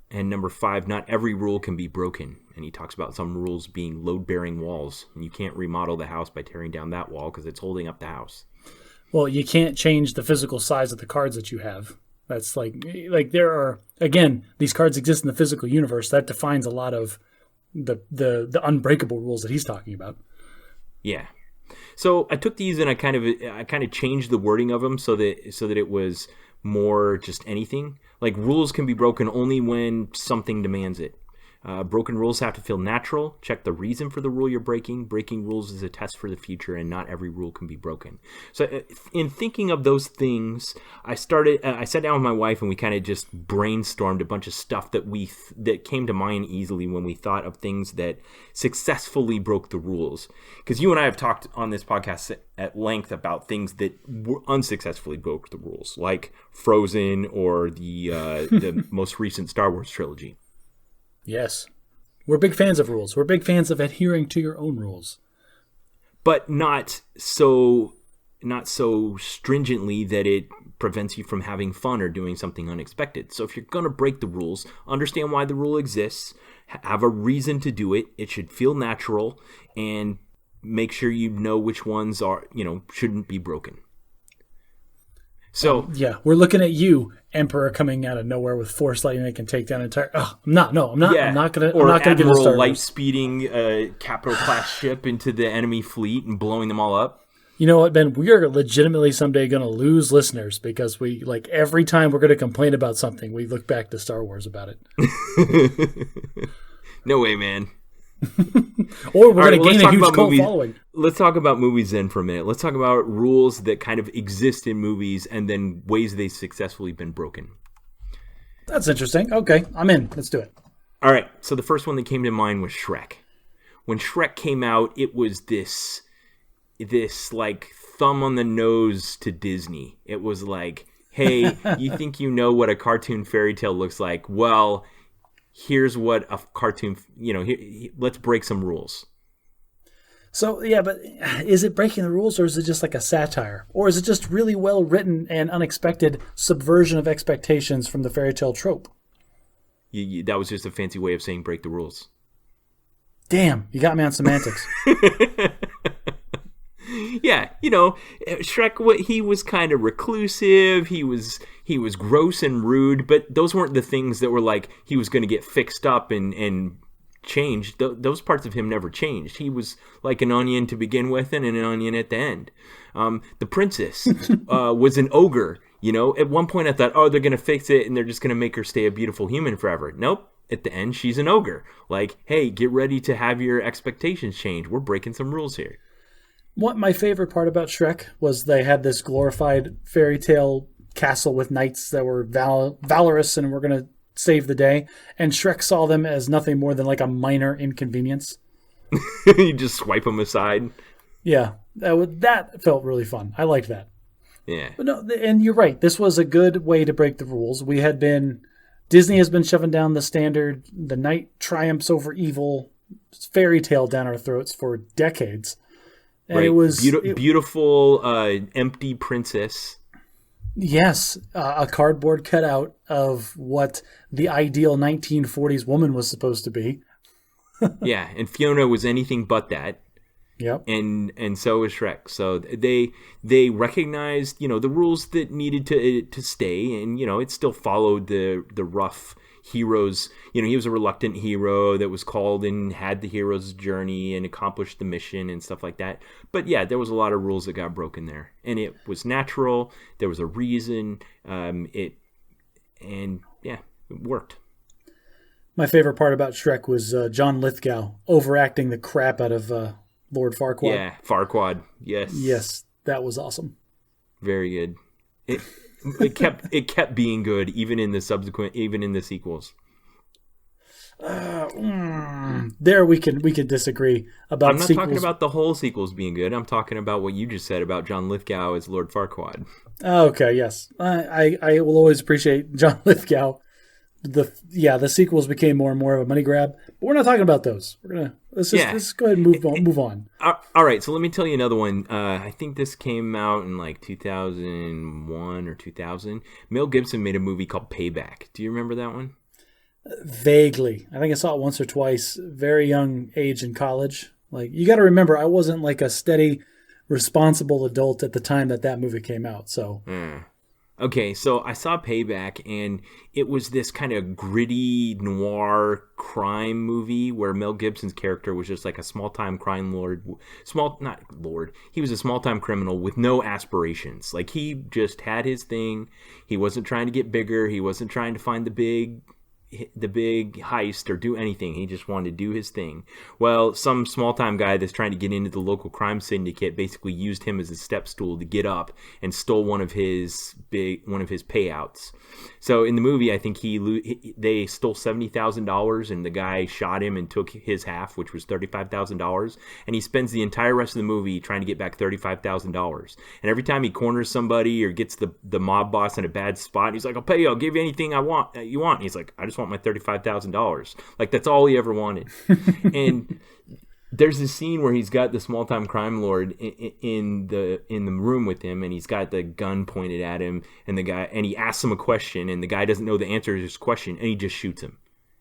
And number 5, not every rule can be broken. And he talks about some rules being load-bearing walls. And you can't remodel the house by tearing down that wall because it's holding up the house. Well, you can't change the physical size of the cards that you have. That's like there are, again, these cards exist in the physical universe. That defines a lot of the unbreakable rules that he's talking about. Yeah. So I took these and I kind of changed the wording of them so that it was more just anything. Like rules can be broken only when something demands it. Broken rules have to feel natural. Check the reason for the rule you're breaking. Breaking rules is a test for the future, and not every rule can be broken. So in thinking of those things, I sat down with my wife and we kind of just brainstormed a bunch of stuff that came to mind easily when we thought of things that successfully broke the rules. Because you and I have talked on this podcast at length about things that unsuccessfully broke the rules, like Frozen or the most recent Star Wars trilogy. Yes. We're big fans of rules. We're big fans of adhering to your own rules. but not so stringently that it prevents you from having fun or doing something unexpected. So if you're going to break the rules, understand why the rule exists, have a reason to do it. It should feel natural, and make sure you know which ones shouldn't be broken. So yeah, we're looking at you, Emperor, coming out of nowhere with Force lightning that can take down entire. Oh, I'm not gonna get a Star light speeding a capital class ship into the enemy fleet and blowing them all up. You know what, Ben? We are legitimately someday going to lose listeners because we every time we're going to complain about something, we look back to Star Wars about it. No way, man. Or we're going to gain a huge cult following. Let's talk about movies then for a minute. Let's talk about rules that kind of exist in movies and then ways they've successfully been broken. That's interesting. Okay, I'm in. Let's do it. All right. So the first one that came to mind was Shrek. When Shrek came out, it was this like thumb on the nose to Disney. It was like, hey, you think you know what a cartoon fairy tale looks like? Well, here's what a cartoon, let's break some rules. So, yeah, but is it breaking the rules, or is it just like a satire? Or is it just really well written and unexpected subversion of expectations from the fairy tale trope? That was just a fancy way of saying break the rules. Damn, you got me on semantics. Yeah, Shrek, he was kind of reclusive. He was gross and rude, but those weren't the things that were like he was going to get fixed up and changed. Those parts of him never changed. He was like an onion to begin with and an onion at the end. The princess was an ogre. At one point I thought, oh, they're going to fix it and they're just going to make her stay a beautiful human forever. Nope. At the end, she's an ogre. Like, hey, get ready to have your expectations change. We're breaking some rules here. What my favorite part about Shrek was they had this glorified fairy tale castle with knights that were valorous and were going to save the day. And Shrek saw them as nothing more than like a minor inconvenience. You just swipe them aside. Yeah, that felt really fun. I liked that. Yeah. But no, and you're right. This was a good way to break the rules. Disney has been shoving down the standard, the knight triumphs over evil fairy tale down our throats for decades. And right. It was beautiful, empty princess. Yes, a cardboard cutout of what the ideal 1940s woman was supposed to be. Yeah, and Fiona was anything but that. Yep. And so was Shrek. So they recognized, the rules that needed to stay, and it still followed the rough heroes. He was a reluctant hero that was called and had the hero's journey and accomplished the mission and stuff like that. But yeah, there was a lot of rules that got broken there, and it was natural. There was a reason. It worked. My favorite part about Shrek was John Lithgow overacting the crap out of Lord Farquaad. Yeah, Farquaad. Yes. Yes, that was awesome. Very good. It kept being good even in the sequels. There we can disagree about. I'm not sequels. talking about the whole sequels being good. I'm talking about what you just said about John Lithgow as Lord Farquaad. Okay, yes, I will always appreciate John Lithgow. The sequels became more and more of a money grab, but we're not talking about those. Let's go ahead and move on. All right, so let me tell you another one. I think this came out in like 2001 or 2000. Mel Gibson made a movie called Payback. Do you remember that one? Vaguely. I think I saw it once or twice. Very young age in college. Like, you got to remember, I wasn't like a steady, responsible adult at the time that movie came out. So. Okay, so I saw Payback, and it was this kind of gritty noir crime movie where Mel Gibson's character was just like a small-time crime lord. He was a small-time criminal with no aspirations. Like, he just had his thing. He wasn't trying to get bigger. He wasn't trying to find the big heist or do anything. He just wanted to do his thing. Well, some small-time guy that's trying to get into the local crime syndicate basically used him as a step stool to get up and stole one of his payouts. So in the movie, I think they stole $70,000 and the guy shot him and took his half, which was $35,000. And he spends the entire rest of the movie trying to get back $35,000. And every time he corners somebody or gets the mob boss in a bad spot, he's like, I'll pay you. I'll give you anything you want. And he's like, I just want my $35,000. Like, that's all he ever wanted. And There's a scene where he's got the small time crime lord in the room with him, and he's got the gun pointed at him, and he asks him a question, and the guy doesn't know the answer to his question, and he just shoots him.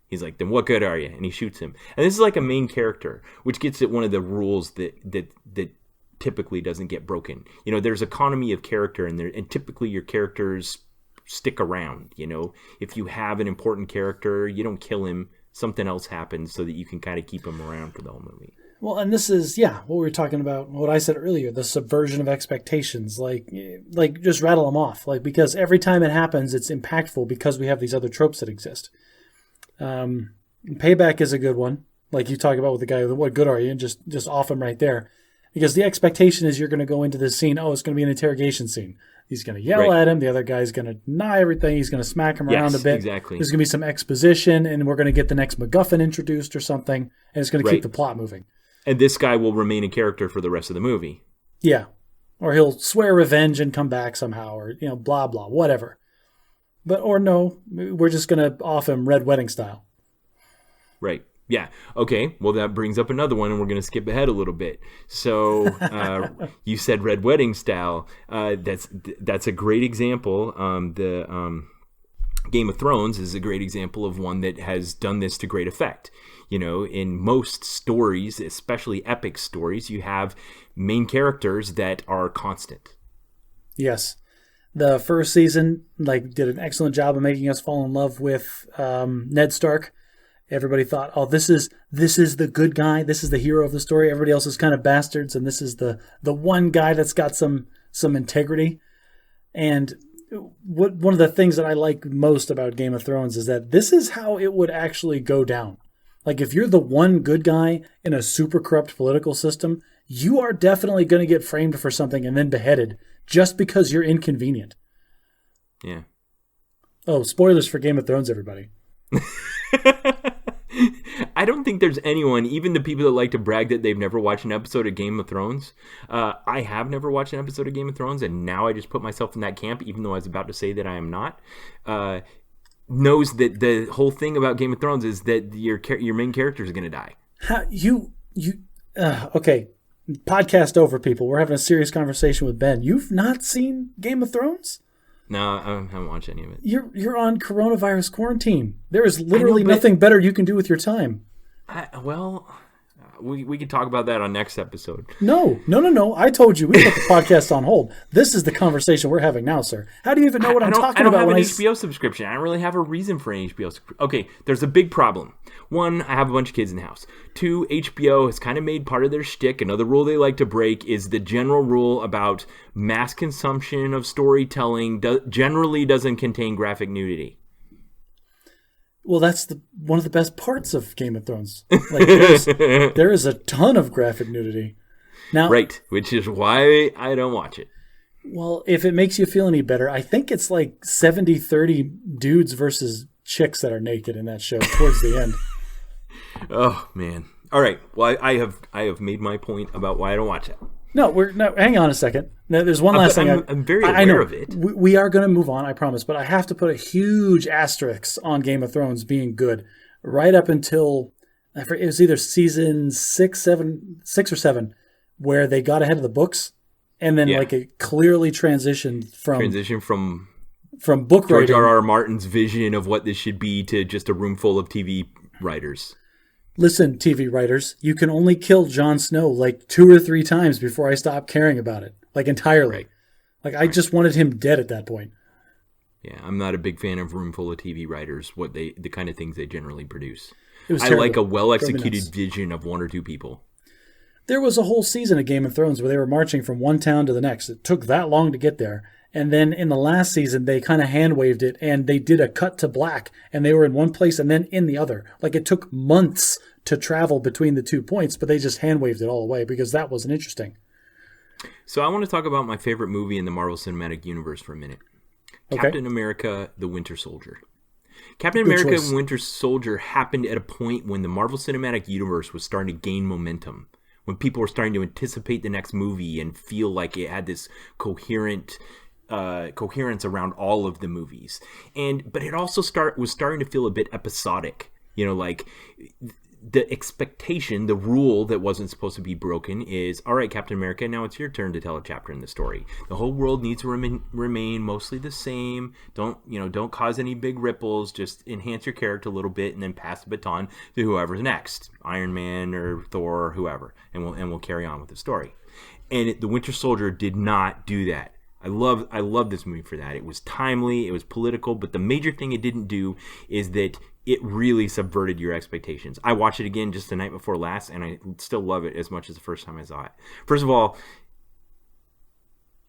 He's like, "Then what good are you?" And he shoots him. And this is like a main character, which gets at one of the rules that typically doesn't get broken. There's economy of character, and typically your characters stick around. If you have an important character, you don't kill him. Something else happens so that you can kind of keep him around for the whole movie. Well, and this is, what we were talking about, what I said earlier, the subversion of expectations. Like just rattle them off. Because every time it happens, it's impactful because we have these other tropes that exist. Payback is a good one. Like you talk about with the guy, what good are you? And just off him right there. Because the expectation is you're going to go into this scene, it's going to be an interrogation scene. He's going to yell at him. The other guy's going to deny everything. He's going to smack him around a bit. Exactly. There's going to be some exposition, and we're going to get the next MacGuffin introduced or something, and it's going to keep the plot moving. And this guy will remain a character for the rest of the movie. Yeah. Or he'll swear revenge and come back somehow, or, blah, blah, whatever. Or no, we're just going to off him Red Wedding style. Right. Yeah. Okay. Well, that brings up another one, and we're going to skip ahead a little bit. So you said Red Wedding style. That's a great example. The Game of Thrones is a great example of one that has done this to great effect. In most stories, especially epic stories, you have main characters that are constant. Yes. The first season did an excellent job of making us fall in love with Ned Stark. Everybody thought, this is the good guy. This is the hero of the story. Everybody else is kind of bastards, and this is the one guy that's got some integrity. And one of the things that I like most about Game of Thrones is that this is how it would actually go down. If you're the one good guy in a super corrupt political system, you are definitely going to get framed for something and then beheaded just because you're inconvenient. Yeah. Oh, spoilers for Game of Thrones, everybody. I don't think there's anyone, even the people that like to brag that they've never watched an episode of Game of Thrones. I have never watched an episode of Game of Thrones, and now I just put myself in that camp, even though I was about to say that I am not. Knows that the whole thing about Game of Thrones is that your main character is going to die. Okay, podcast over, people. We're having a serious conversation with Ben. You've not seen Game of Thrones? No, I haven't watched any of it. You're on coronavirus quarantine. There is literally nothing better you can do with your time. We could talk about that on next episode. No. I told you we put the podcast on hold. This is the conversation we're having now, sir. How do you even know what I'm talking about? I don't have an HBO subscription. I don't really have a reason for an HBO subscription. Okay, there's a big problem. One, I have a bunch of kids in the house. Two, HBO has kind of made part of their shtick. Another rule they like to break is the general rule about mass consumption of storytelling generally doesn't contain graphic nudity. Well, that's one of the best parts of Game of Thrones. There is a ton of graphic nudity. Now, right, which is why I don't watch it. Well, if it makes you feel any better, I think it's 70-30 dudes versus chicks that are naked in that show towards the end. Oh, man. All right. Well, I have made my point about why I don't watch it. No, hang on a second. No, there's one last thing. I'm very aware of it. We are going to move on, I promise. But I have to put a huge asterisk on Game of Thrones being good. Right up until, it was either season 6 or 7, where they got ahead of the books. And then it clearly transitioned from book George writing. R.R. Martin's vision of what this should be to just a room full of TV writers. Listen, TV writers, you can only kill Jon Snow 2 or 3 times before I stop caring about it. Entirely. Right. I just wanted him dead at that point. Yeah, I'm not a big fan of room full of TV writers, the kind of things they generally produce. I like a well-executed vision of 1 or 2 people. There was a whole season of Game of Thrones where they were marching from one town to the next. It took that long to get there. And then in the last season, they kind of hand-waved it, and they did a cut to black, and they were in one place and then in the other. It took months to travel between the 2 points, but they just hand-waved it all away because that wasn't interesting. So I want to talk about my favorite movie in the Marvel Cinematic Universe for a minute. Okay. Captain America, the Winter Soldier. Captain America and Winter Soldier happened at a point when the Marvel Cinematic Universe was starting to gain momentum, when people were starting to anticipate the next movie and feel like it had this coherence around all of the movies. But it also was starting to feel a bit episodic. the expectation, the rule that wasn't supposed to be broken is, all right, Captain America, now it's your turn to tell a chapter in the story. The whole world needs to remain mostly the same. Don't cause any big ripples. Just enhance your character a little bit and then pass the baton to whoever's next, Iron Man or Thor or whoever, and we'll carry on with the story. And the Winter Soldier did not do that. I love this movie for that. It was timely, it was political, but the major thing it didn't do is that it really subverted your expectations. I watched it again just the night before last, and I still love it as much as the first time I saw it. First of all,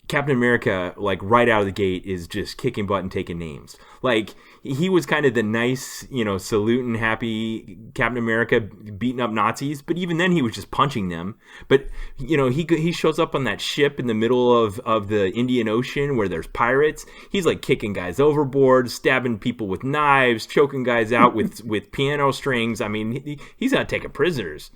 Captain America, like right out of the gate, is just kicking butt and taking names. Like, he was kind of the nice, saluting, happy Captain America beating up Nazis, but even then he was just punching them. But, he shows up on that ship in the middle of the Indian Ocean where there's pirates. He's like kicking guys overboard, stabbing people with knives, choking guys out with piano strings. I mean, he's not taking prisoners.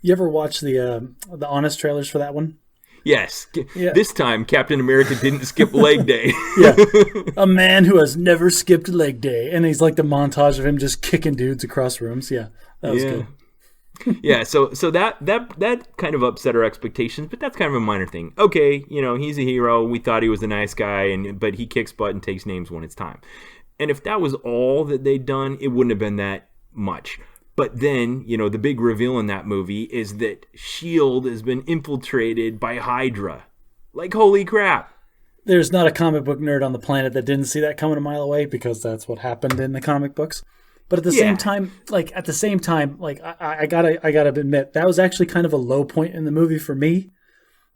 You ever watch the Honest trailers for that one? Yes. Yeah. This time, Captain America didn't skip leg day. Yeah. A man who has never skipped leg day. And he's like the montage of him just kicking dudes across rooms. Yeah. That was good. Yeah, so that kind of upset our expectations, but that's kind of a minor thing. Okay, he's a hero. We thought he was a nice guy, but he kicks butt and takes names when it's time. And if that was all that they'd done, it wouldn't have been that much. But then, the big reveal in that movie is that S.H.I.E.L.D. has been infiltrated by Hydra. Like, holy crap. There's not a comic book nerd on the planet that didn't see that coming a mile away, because that's what happened in the comic books. But at the same time, I gotta admit, that was actually kind of a low point in the movie for me,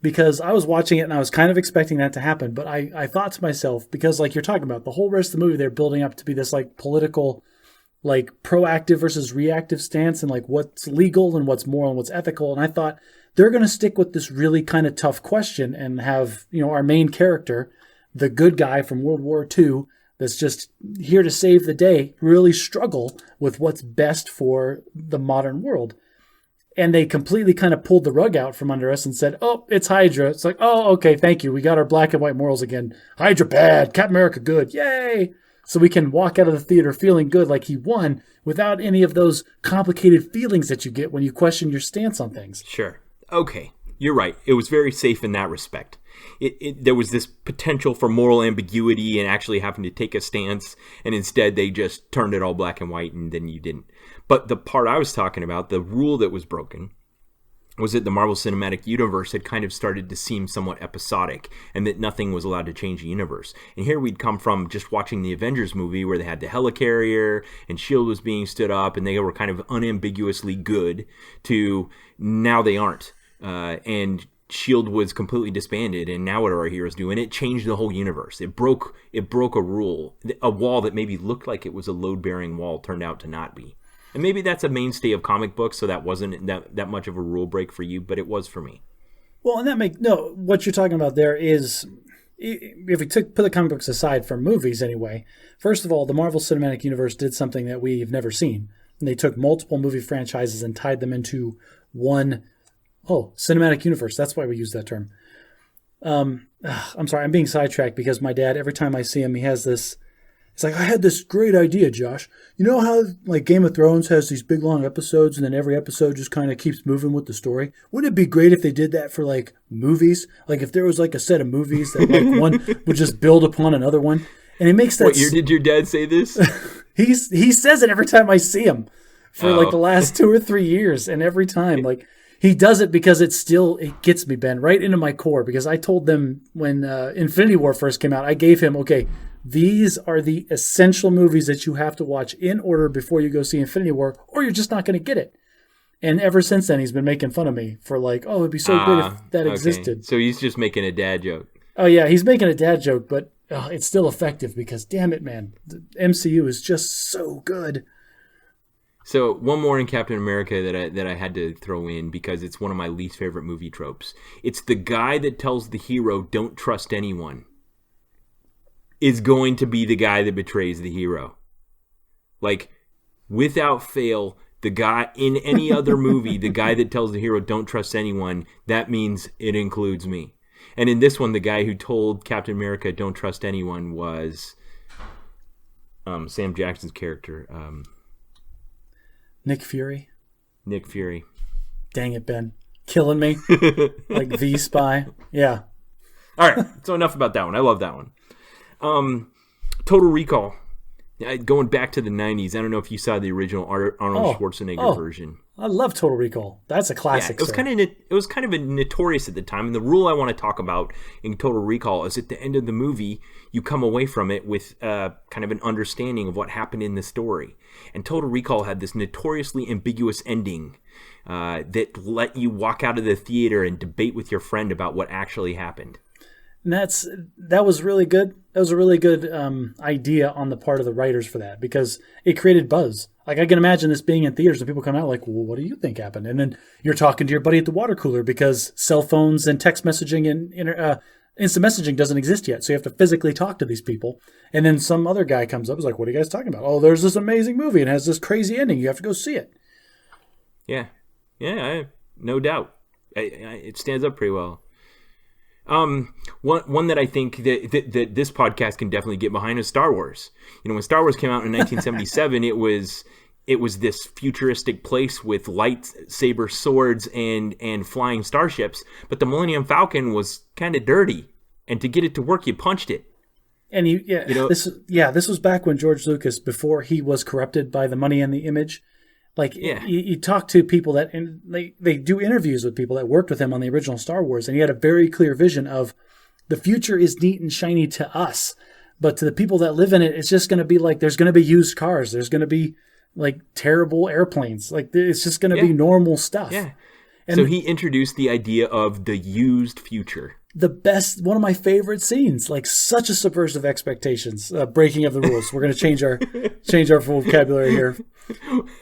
because I was watching it and I was kind of expecting that to happen. But I thought to myself, because like you're talking about, the whole rest of the movie, they're building up to be this like political, like proactive versus reactive stance, and like what's legal and what's moral and what's ethical. And I thought they're going to stick with this really kind of tough question and have, our main character, the good guy from World War II, that's just here to save the day, really struggle with what's best for the modern world. And they completely kind of pulled the rug out from under us and said, oh, it's Hydra. It's like, oh, okay, thank you. We got our black and white morals again. Hydra bad, Captain America good. Yay! So we can walk out of the theater feeling good like he won without any of those complicated feelings that you get when you question your stance on things. Sure. Okay. You're right. It was very safe in that respect. There was this potential for moral ambiguity and actually having to take a stance, and instead they just turned it all black and white, and then you didn't. But the part I was talking about, the rule that was broken, was that the Marvel Cinematic Universe had kind of started to seem somewhat episodic, and that nothing was allowed to change the universe. And here we'd come from just watching the Avengers movie where they had the helicarrier and S.H.I.E.L.D. was being stood up and they were kind of unambiguously good, to now they aren't. And S.H.I.E.L.D. was completely disbanded, and now what are our heroes doing? It changed the whole universe. It broke a rule. A wall that maybe looked like it was a load-bearing wall turned out to not be. And maybe that's a mainstay of comic books, so that wasn't that much of a rule break for you, but it was for me. Well, and what you're talking about there is, if we put the comic books aside from movies anyway, first of all, the Marvel Cinematic Universe did something that we've never seen. And they took multiple movie franchises and tied them into one, cinematic universe. That's why we use that term. I'm sorry, I'm being sidetracked because my dad, every time I see him, he has this, it's like, I had this great idea, Josh. You know how like Game of Thrones has these big long episodes and then every episode just kind of keeps moving with the story? Wouldn't it be great if they did that for like movies? Like if there was like a set of movies that like one would just build upon another one. And it makes that... What year did your dad say this? He says it every time I see him for like the last 2 or 3 years. And every time, like, he does it because it gets me, Ben, right into my core. Because I told them when Infinity War first came out, I gave him, okay, these are the essential movies that you have to watch in order before you go see Infinity War, or you're just not going to get it. And ever since then, he's been making fun of me for like, it'd be so great if that existed. So he's just making a dad joke. Oh, yeah, he's making a dad joke, but it's still effective because, damn it, man, the MCU is just so good. So one more in Captain America that I had to throw in because it's one of my least favorite movie tropes. It's the guy that tells the hero, don't trust anyone, is going to be the guy that betrays the hero. Like, without fail, the guy in any other movie, the guy that tells the hero, don't trust anyone, that means it includes me. And in this one, the guy who told Captain America, don't trust anyone, was Sam Jackson's character. Nick Fury? Nick Fury. Dang it, Ben. Killing me. Like the Spy. Yeah. All right. So enough about that one. I love that one. Total Recall. Going back to the 90s, I don't know if you saw the original Arnold Schwarzenegger version. I love Total Recall. That's a classic. Yeah, it was kind of a notorious at the time. And the rule I want to talk about in Total Recall is at the end of the movie, you come away from it with kind of an understanding of what happened in the story. And Total Recall had this notoriously ambiguous ending that let you walk out of the theater and debate with your friend about what actually happened. And that was really good. That was a really good idea on the part of the writers for that, because it created buzz. Like, I can imagine this being in theaters and people come out like, well, what do you think happened? And then you're talking to your buddy at the water cooler because cell phones and text messaging and instant messaging doesn't exist yet. So you have to physically talk to these people. And then some other guy comes up and is like, what are you guys talking about? Oh, there's this amazing movie and has this crazy ending. You have to go see it. Yeah. Yeah, no doubt. It stands up pretty well. One that I think that this podcast can definitely get behind is Star Wars. You know, when Star Wars came out in 1977, it was this futuristic place with lightsaber swords and flying starships, but the Millennium Falcon was kind of dirty, and to get it to work, you punched it. And this was back when George Lucas, before he was corrupted by the money and the image. Like, you talk to people that, and they do interviews with people that worked with him on the original Star Wars, and he had a very clear vision of the future is neat and shiny to us, but to the people that live in it, it's just going to be like, there's going to be used cars, there's going to be like terrible airplanes, like it's just going to be normal stuff. Yeah. And so he introduced the idea of the used future. One of my favorite scenes, like such a subversive expectations, breaking of the rules. We're going to change our vocabulary here.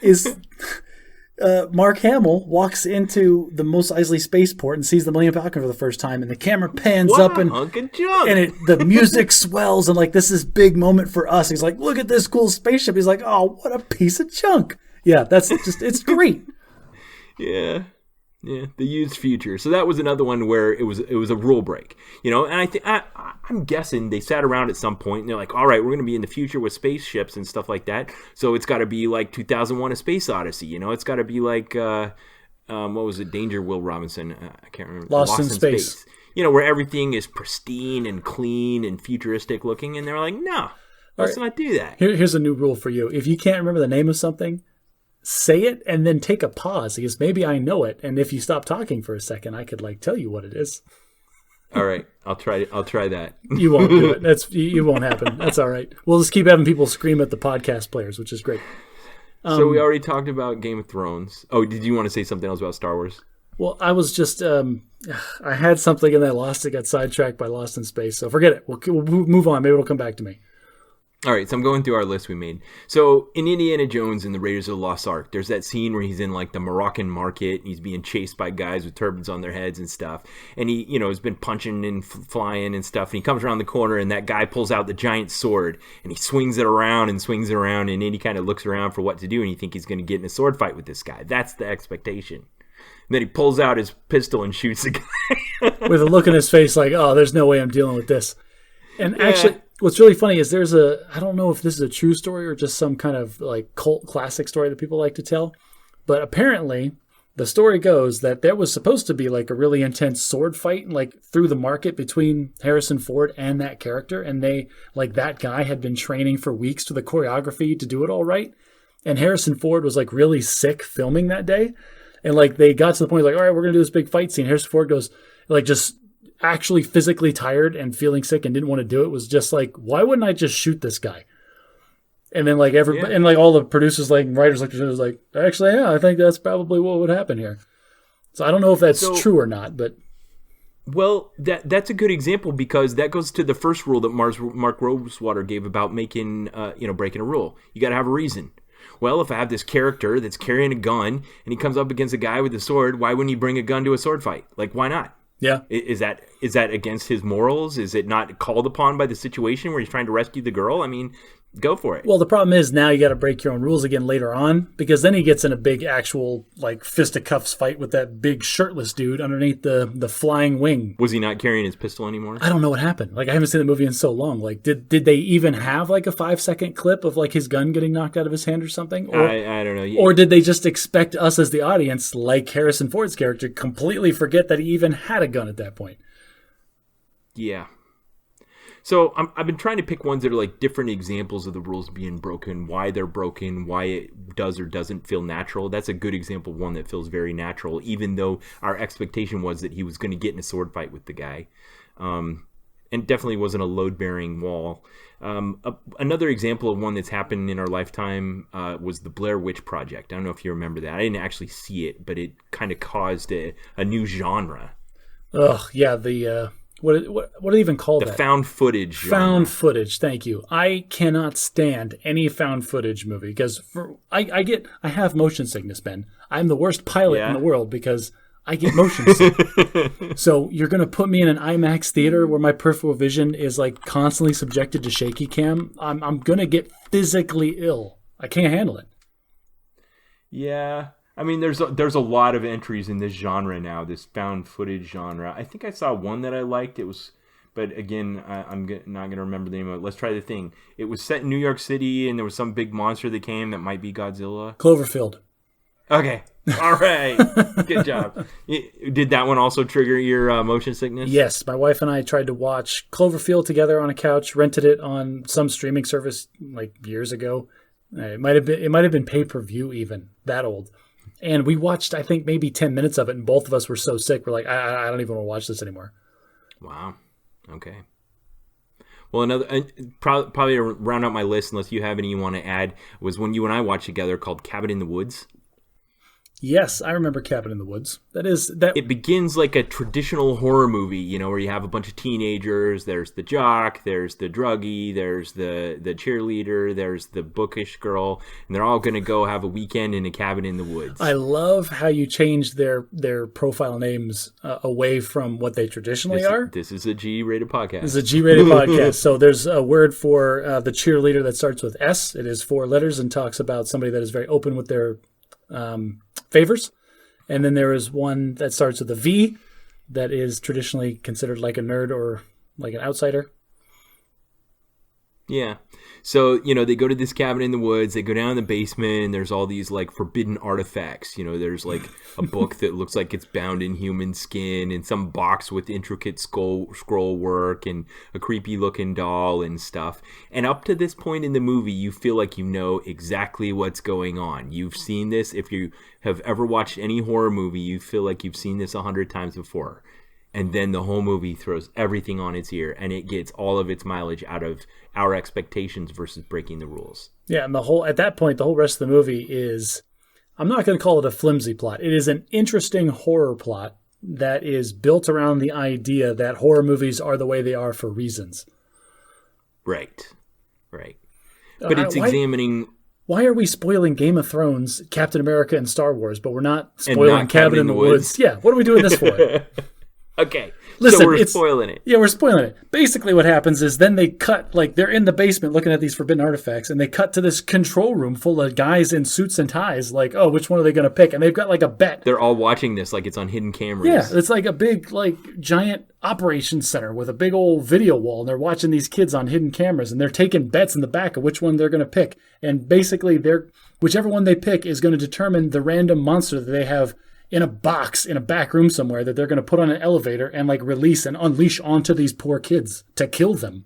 Is Mark Hamill walks into the Mos Eisley spaceport and sees the Millennium Falcon for the first time, and the camera pans up and the music swells, and like, this is big moment for us. He's like, look at this cool spaceship. He's like, oh, what a piece of junk. Yeah, that's just, it's great. Yeah. Yeah, the used future. So that was another one where it was a rule break, you know. And I'm guessing they sat around at some point and they're like, all right, we're going to be in the future with spaceships and stuff like that. So it's got to be like 2001: A Space Odyssey, you know. It's got to be like what was it? Danger Will Robinson. I can't remember. Lost in Space. You know, where everything is pristine and clean and futuristic looking, and they're like, no, let's not do that. Here's a new rule for you: if you can't remember the name of something, say it and then take a pause, because maybe I know it, and if you stop talking for a second, I could like tell you what it is. All right, I'll try that. You won't do it. It won't happen. That's all right. We'll just keep having people scream at the podcast players, which is great. So we already talked about Game of Thrones. Oh, did you want to say something else about Star Wars? Well, I was just I had something and I lost it. Got sidetracked by Lost in Space. So forget it. We'll move on. Maybe it'll come back to me. All right, so I'm going through our list we made. So in Indiana Jones and the Raiders of the Lost Ark, there's that scene where he's in like the Moroccan market and he's being chased by guys with turbans on their heads and stuff. And he, you know, has been punching and flying and stuff. And he comes around the corner and that guy pulls out the giant sword and he swings it around and Indy kind of looks around for what to do, and you think he's going to get in a sword fight with this guy. That's the expectation. And then he pulls out his pistol and shoots the guy. With a look in his face like, oh, there's no way I'm dealing with this. And actually, what's really funny is I don't know if this is a true story or just some kind of like cult classic story that people like to tell, but apparently the story goes that there was supposed to be like a really intense sword fight like through the market between Harrison Ford and that character, and they, like, that guy had been training for weeks to the choreography to do it all right, and Harrison Ford was like really sick filming that day, and like they got to the point like, all right, we're gonna do this big fight scene. Harrison Ford goes like, just actually physically tired and feeling sick and didn't want to do it, was just like, why wouldn't I just shoot this guy? And then like everybody, and like all the producers, like writers, like was like, actually, yeah, I think that's probably what would happen here. So I don't know if that's true or not, but well, that's a good example, because that goes to the first rule that Mark Rosewater gave about making breaking a rule. You got to have a reason. Well, if I have this character that's carrying a gun and he comes up against a guy with a sword, why wouldn't he bring a gun to a sword fight? Like, why not? Yeah. Is that against his morals? Is it not called upon by the situation where he's trying to rescue the girl? I mean, Go for it. Well, the problem is now you got to break your own rules again later on, because then he gets in a big actual like fisticuffs fight with that big shirtless dude underneath the flying wing. Was he not carrying his pistol anymore? I don't know what happened. Like, I haven't seen the movie in so long. Like, did they even have like a 5-second clip of like his gun getting knocked out of his hand or something? Or, I don't know. Or did they just expect us as the audience, like Harrison Ford's character, completely forget that he even had a gun at that point? Yeah. So I've been trying to pick ones that are like different examples of the rules being broken, why they're broken, why it does or doesn't feel natural. That's a good example of one that feels very natural, even though our expectation was that he was going to get in a sword fight with the guy. And definitely wasn't a load-bearing wall. Another example of one that's happened in our lifetime was the Blair Witch Project. I don't know if you remember that. I didn't actually see it, but it kind of caused a new genre. Ugh, yeah, what do they even call that? The found footage genre. Found footage, thank you. I cannot stand any found footage movie because I have motion sickness, Ben. I'm the worst pilot in the world because I get motion sick. So you're going to put me in an IMAX theater where my peripheral vision is like constantly subjected to shaky cam. I'm going to get physically ill. I can't handle it. Yeah. I mean, there's a lot of entries in this genre now, this found footage genre. I think I saw one that I liked. It was, but again, I'm not going to remember the name of it. Let's try the thing. It was set in New York City, and there was some big monster that came that might be Godzilla. Cloverfield. Okay. All right. Good job. Did that one also trigger your motion sickness? Yes. My wife and I tried to watch Cloverfield together on a couch, rented it on some streaming service like years ago. It might have been pay-per-view even, that old. And we watched, I think, maybe 10 minutes of it, and both of us were so sick, we're like, I don't even want to watch this anymore. Wow. Okay. Well, another probably to round out my list, unless you have any you want to add, was one you and I watched together called Cabin in the Woods. Yes, I remember Cabin in the Woods. It begins like a traditional horror movie, where you have a bunch of teenagers. There's the jock, there's the druggie, there's the cheerleader, there's the bookish girl, and they're all going to go have a weekend in a cabin in the woods. I love how you changed their profile names away from what they traditionally are. This is a G-rated podcast. This is a G-rated podcast. So there's a word for the cheerleader that starts with S. It is 4 letters and talks about somebody that is very open with their favors. And then there is one that starts with a V that is traditionally considered like a nerd or like an outsider. Yeah. So, they go to this cabin in the woods, they go down in the basement, and there's all these like forbidden artifacts. There's like a book that looks like it's bound in human skin, and some box with intricate scroll work, and a creepy looking doll and stuff. And up to this point in the movie, you feel like you know exactly what's going on. You've seen this. If you have ever watched any horror movie, you feel like you've seen this 100 times before. And then the whole movie throws everything on its ear, and it gets all of its mileage out of our expectations versus breaking the rules. Yeah, and at that point, the whole rest of the movie is, I'm not going to call it a flimsy plot. It is an interesting horror plot that is built around the idea that horror movies are the way they are for reasons. Right. But it's examining... Why are we spoiling Game of Thrones, Captain America, and Star Wars, but we're not spoiling Cabin in the Woods? Yeah, what are we doing this for? Okay, listen, so we're spoiling it. Yeah, we're spoiling it. Basically what happens is then they cut, like they're in the basement looking at these forbidden artifacts, and they cut to this control room full of guys in suits and ties, like, oh, which one are they going to pick? And they've got like a bet. They're all watching this like it's on hidden cameras. Yeah, it's like a big, like, giant operations center with a big old video wall, and they're watching these kids on hidden cameras, and they're taking bets in the back of which one they're going to pick. And basically, whichever one they pick is going to determine the random monster that they have in a box in a back room somewhere that they're going to put on an elevator and like release and unleash onto these poor kids to kill them.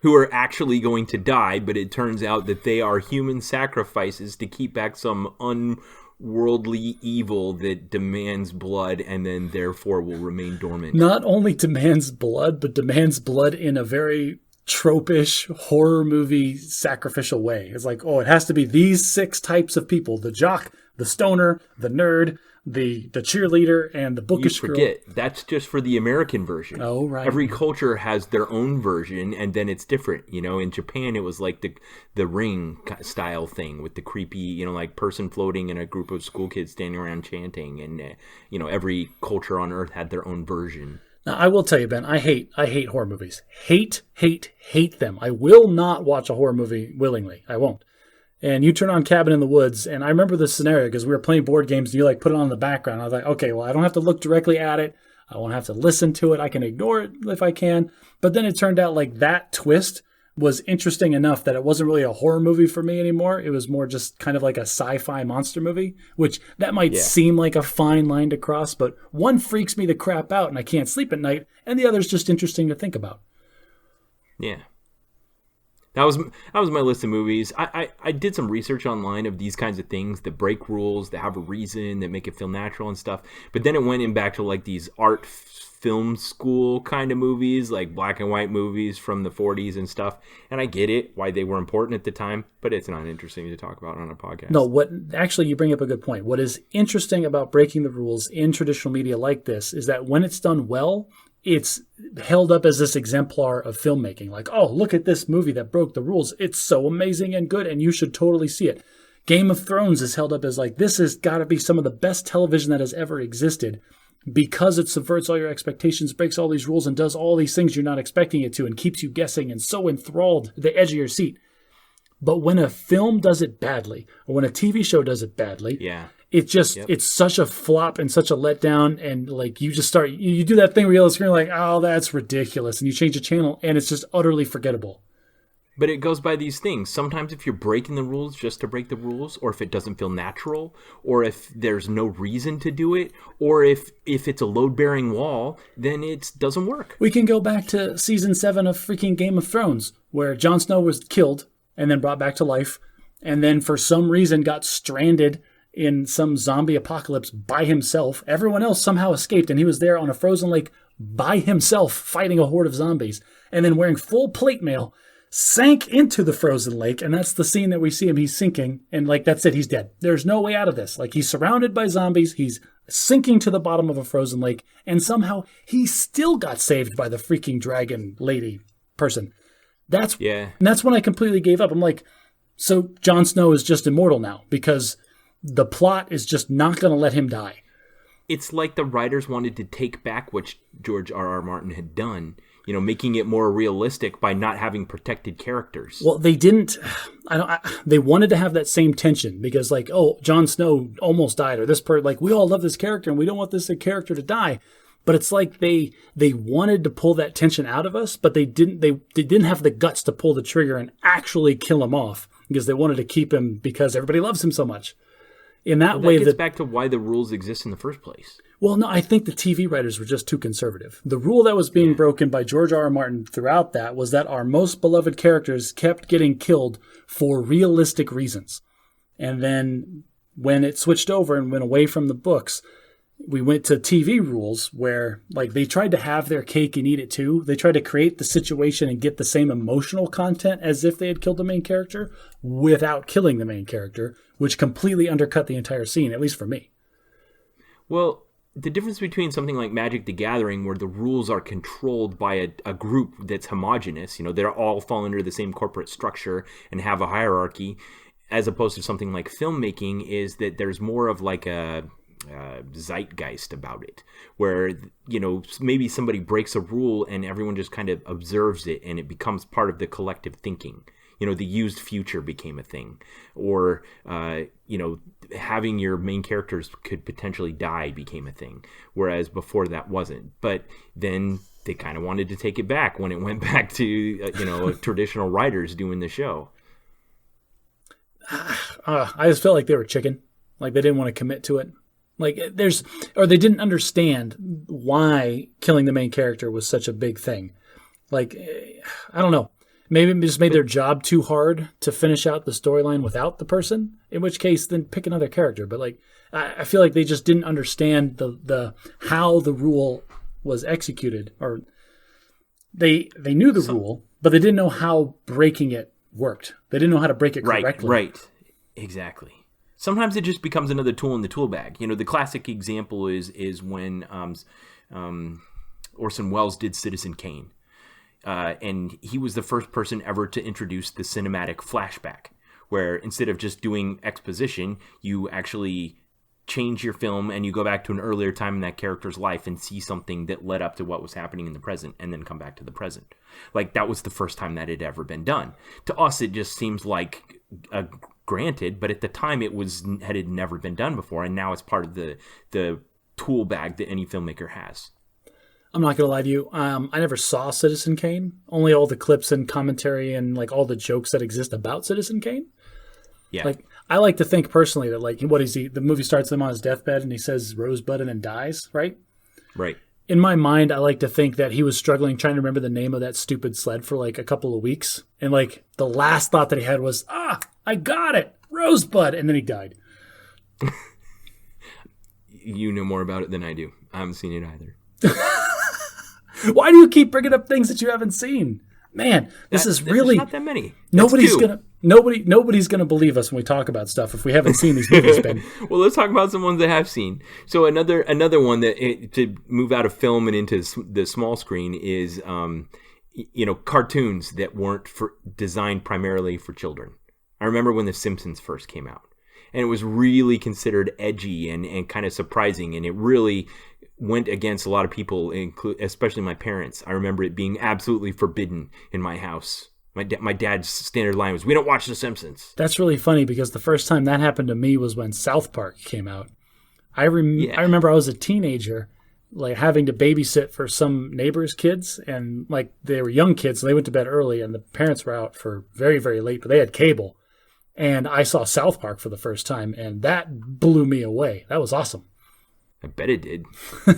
Who are actually going to die, but it turns out that they are human sacrifices to keep back some unworldly evil that demands blood and then therefore will remain dormant. Not only demands blood, but demands blood in a very tropish horror movie sacrificial way. It's like, oh, it has to be these 6 types of people: the jock, the stoner, the nerd, the cheerleader, and the bookish girl. You forget, that's just for the American version. Oh, right. Every culture has their own version, and then it's different. In Japan, it was like the Ring style thing with the creepy, like person floating and a group of school kids standing around chanting, and every culture on Earth had their own version. Now, I will tell you, Ben, I hate horror movies. Hate them. I will not watch a horror movie willingly. I won't. And you turn on Cabin in the Woods, and I remember this scenario because we were playing board games and you like put it on in the background. I was like, okay, well, I don't have to look directly at it. I won't have to listen to it. I can ignore it if I can. But then it turned out like that twist was interesting enough that it wasn't really a horror movie for me anymore. It was more just kind of like a sci-fi monster movie, which that might seem like a fine line to cross, but one freaks me the crap out and I can't sleep at night, and the other's just interesting to think about. Yeah. That was my list of movies. I did some research online of these kinds of things that break rules, that have a reason, that make it feel natural and stuff. But then it went in back to like these art film school kind of movies, like black and white movies from the 40s and stuff. And I get it, why they were important at the time, but it's not interesting to talk about on a podcast. No, actually you bring up a good point. What is interesting about breaking the rules in traditional media like this is that when it's done well, it's held up as this exemplar of filmmaking. Like, oh, look at this movie that broke the rules. It's so amazing and good, and you should totally see it. Game of Thrones is held up as like, this has got to be some of the best television that has ever existed because it subverts all your expectations, breaks all these rules, and does all these things you're not expecting it to, and keeps you guessing and so enthralled at the edge of your seat. But when a film does it badly, or when a TV show does it badly, it's such a flop and such a letdown, and like you just start, you do that thing where you yell at the screen like, oh, that's ridiculous, and you change the channel, and it's just utterly forgettable. But it goes by these things. Sometimes if you're breaking the rules just to break the rules, or if it doesn't feel natural, or if there's no reason to do it, or if it's a load-bearing wall, then it doesn't work. We can go back to season 7 of freaking Game of Thrones, where Jon Snow was killed and then brought back to life, and then for some reason got stranded in some zombie apocalypse by himself. Everyone else somehow escaped, and he was there on a frozen lake by himself fighting a horde of zombies, and then wearing full plate mail, sank into the frozen lake, and that's the scene that we see him. He's sinking, and like that's it, he's dead. There's no way out of this. Like, he's surrounded by zombies, he's sinking to the bottom of a frozen lake, and somehow he still got saved by the freaking dragon lady person. That's when I completely gave up. I'm like, so Jon Snow is just immortal now because the plot is just not going to let him die. It's like the writers wanted to take back what George R.R. Martin had done, making it more realistic by not having protected characters. Well, they didn't. They wanted to have that same tension because, like, oh, Jon Snow almost died, or this part, like, we all love this character and we don't want this character to die. But it's like they wanted to pull that tension out of us, but they didn't. They didn't have the guts to pull the trigger and actually kill him off because they wanted to keep him because everybody loves him so much. In that way, gets back to why the rules exist in the first place. Well, no, I think the TV writers were just too conservative. The rule that was being broken by George R.R. Martin throughout that was that our most beloved characters kept getting killed for realistic reasons. And then when it switched over and went away from the books, we went to TV rules where, like, they tried to have their cake and eat it too. They tried to create the situation and get the same emotional content as if they had killed the main character without killing the main character, which completely undercut the entire scene, at least for me. Well, the difference between something like Magic the Gathering, where the rules are controlled by a group that's homogenous, they're all fall under the same corporate structure and have a hierarchy, as opposed to something like filmmaking, is that there's more of like a zeitgeist about it, where maybe somebody breaks a rule and everyone just kind of observes it and it becomes part of the collective thinking. The used future became a thing, or having your main characters could potentially die became a thing, whereas before that wasn't. But then they kind of wanted to take it back when it went back to traditional writers doing the show. I just felt like they were chicken, like they didn't want to commit to it. Like they didn't understand why killing the main character was such a big thing. Like, I don't know. Maybe it just made their job too hard to finish out the storyline without the person, in which case then pick another character. But like, I feel like they just didn't understand the how the rule was executed, or they knew the rule, but they didn't know how breaking it worked. They didn't know how to break it correctly. Right. Exactly. Sometimes it just becomes another tool in the tool bag. The classic example is when Orson Welles did Citizen Kane. And he was the first person ever to introduce the cinematic flashback, where instead of just doing exposition, you actually change your film and you go back to an earlier time in that character's life and see something that led up to what was happening in the present and then come back to the present. Like, that was the first time that had ever been done. To us, it just seems like granted, but at the time it had never been done before, and now it's part of the tool bag that any filmmaker has. I'm not going to lie to you. I never saw Citizen Kane. Only all the clips and commentary and like all the jokes that exist about Citizen Kane. Yeah. Like, I like to think personally that like, what is he? The movie starts him on his deathbed and he says Rosebud and then dies, right? Right. In my mind, I like to think that he was struggling trying to remember the name of that stupid sled for like a couple of weeks. And like the last thought that he had was, I got it, Rosebud. And then he died. You know more about it than I do. I haven't seen it either. Why do you keep bringing up things that you haven't seen? Man, there's not that many. Nobody's gonna believe us when we talk about stuff if we haven't seen these movies, Ben. Well, let's talk about some ones that have seen. So another one that to move out of film and into the small screen is cartoons that weren't designed primarily for children. I remember when The Simpsons first came out, and it was really considered edgy and kind of surprising, and it really went against a lot of people, especially my parents. I remember it being absolutely forbidden in my house. My dad's standard line was, "We don't watch The Simpsons." That's really funny because the first time that happened to me was when South Park came out. I remember I was a teenager, like having to babysit for some neighbors' kids, and like they were young kids, so they went to bed early, and the parents were out for very, very late, but they had cable. And I saw South Park for the first time, and that blew me away. That was awesome. I bet it did.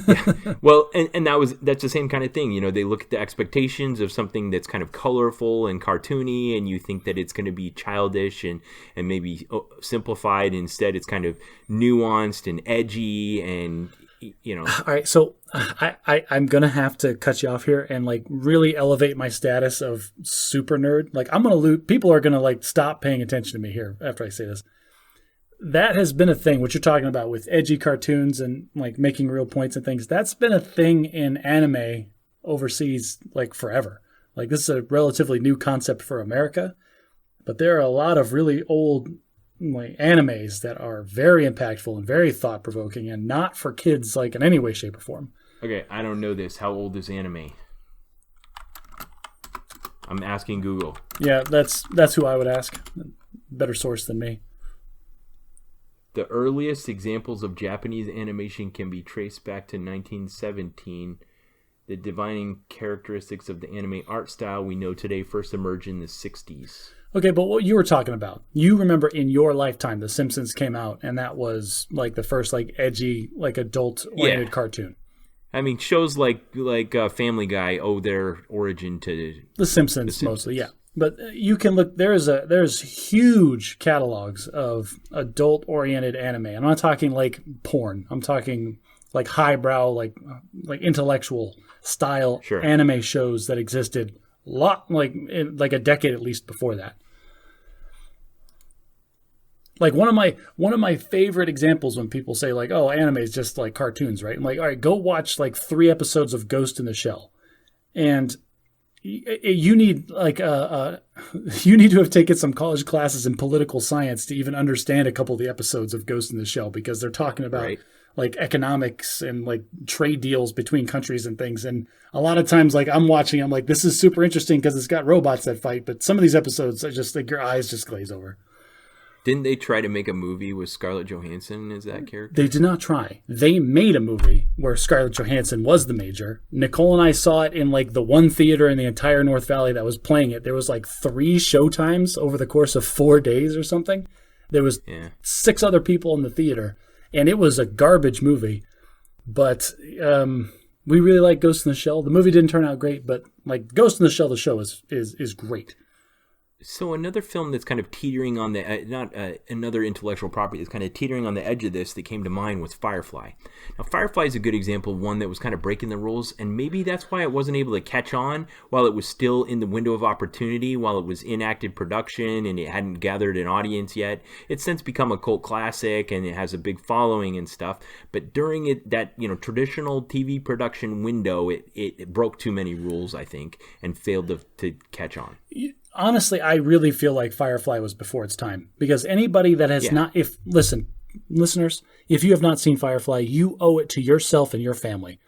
Yeah. Well, and that's the same kind of thing. They look at the expectations of something that's kind of colorful and cartoony, and you think that it's going to be childish and maybe simplified. Instead, it's kind of nuanced and edgy, and All right, so I'm gonna have to cut you off here and like really elevate my status of super nerd. Like, I'm gonna lose. People are gonna like stop paying attention to me here after I say this. That has been a thing, what you're talking about with edgy cartoons and like making real points and things. That's been a thing in anime overseas like forever. Like, this is a relatively new concept for America, but there are a lot of really old like animes that are very impactful and very thought-provoking and not for kids like in any way, shape, or form. Okay, I don't know this. How old is anime? I'm asking Google. Yeah, that's who I would ask. Better source than me. The earliest examples of Japanese animation can be traced back to 1917. The defining characteristics of the anime art style we know today first emerged in the 60s. Okay, but what you were talking about, you remember in your lifetime The Simpsons came out, and that was like the first like edgy, like adult-oriented cartoon. I mean, shows like Family Guy owe their origin to The Simpsons mostly, yeah. But you can look. There's huge catalogs of adult-oriented anime. I'm not talking like porn. I'm talking like highbrow, like intellectual style anime shows that existed like a decade at least before that. Like one of my favorite examples when people say like, "Oh, anime is just like cartoons," right? I'm like, all right, go watch like 3 episodes of Ghost in the Shell, and you need you need to have taken some college classes in political science to even understand a couple of the episodes of Ghost in the Shell, because they're talking about like economics and like trade deals between countries and things. And a lot of times, like I'm like, this is super interesting because it's got robots that fight. But some of these episodes, I just think your eyes just glaze over. Didn't they try to make a movie with Scarlett Johansson as that character? They did not try. They made a movie where Scarlett Johansson was the major. Nicole and I saw it in like the one theater in the entire North Valley that was playing it. There was like 3 showtimes over the course of 4 days or something. There was 6 other people in the theater, and it was a garbage movie. But we really like Ghost in the Shell. The movie didn't turn out great, but like Ghost in the Shell, the show is great. So another film that's kind of teetering on the another intellectual property that's kind of teetering on the edge of this that came to mind was Firefly. Now, Firefly is a good example of one that was kind of breaking the rules, and maybe that's why it wasn't able to catch on while it was still in the window of opportunity, while it was in active production and it hadn't gathered an audience yet. It's since become a cult classic and it has a big following and stuff. But during that traditional TV production window, it broke too many rules, I think, and failed to catch on. Honestly, I really feel like Firefly was before its time, because anybody that has listeners, if you have not seen Firefly, you owe it to yourself and your family.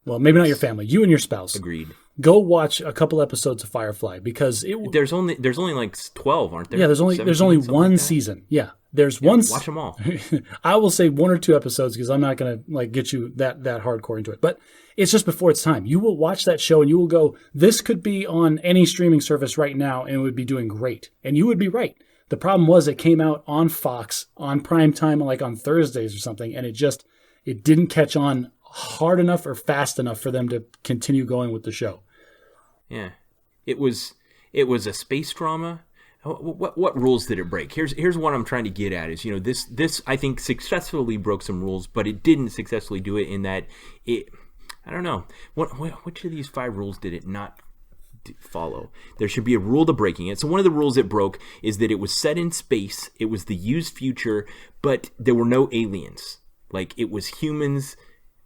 Well, maybe not your family, you and your spouse. Agreed. Go watch a couple episodes of Firefly because there's only like 12, aren't there? Yeah, there's only one season. Yeah, there's one. Watch them all. I will say 1 or 2 episodes because I'm not going to get you that hardcore into it. But it's just before it's time. You will watch that show and you will go, this could be on any streaming service right now and it would be doing great. And you would be right. The problem was it came out on Fox on prime time, like on Thursdays or something, and it didn't catch on hard enough or fast enough for them to continue going with the show. Yeah, it was a space drama. What rules did it break? Here's what I'm trying to get at is, this I think successfully broke some rules, but it didn't successfully do it in that I don't know which of these 5 rules did it not follow. There should be a rule to breaking it. So one of the rules it broke is that it was set in space. It was the used future, but there were no aliens. Like, it was humans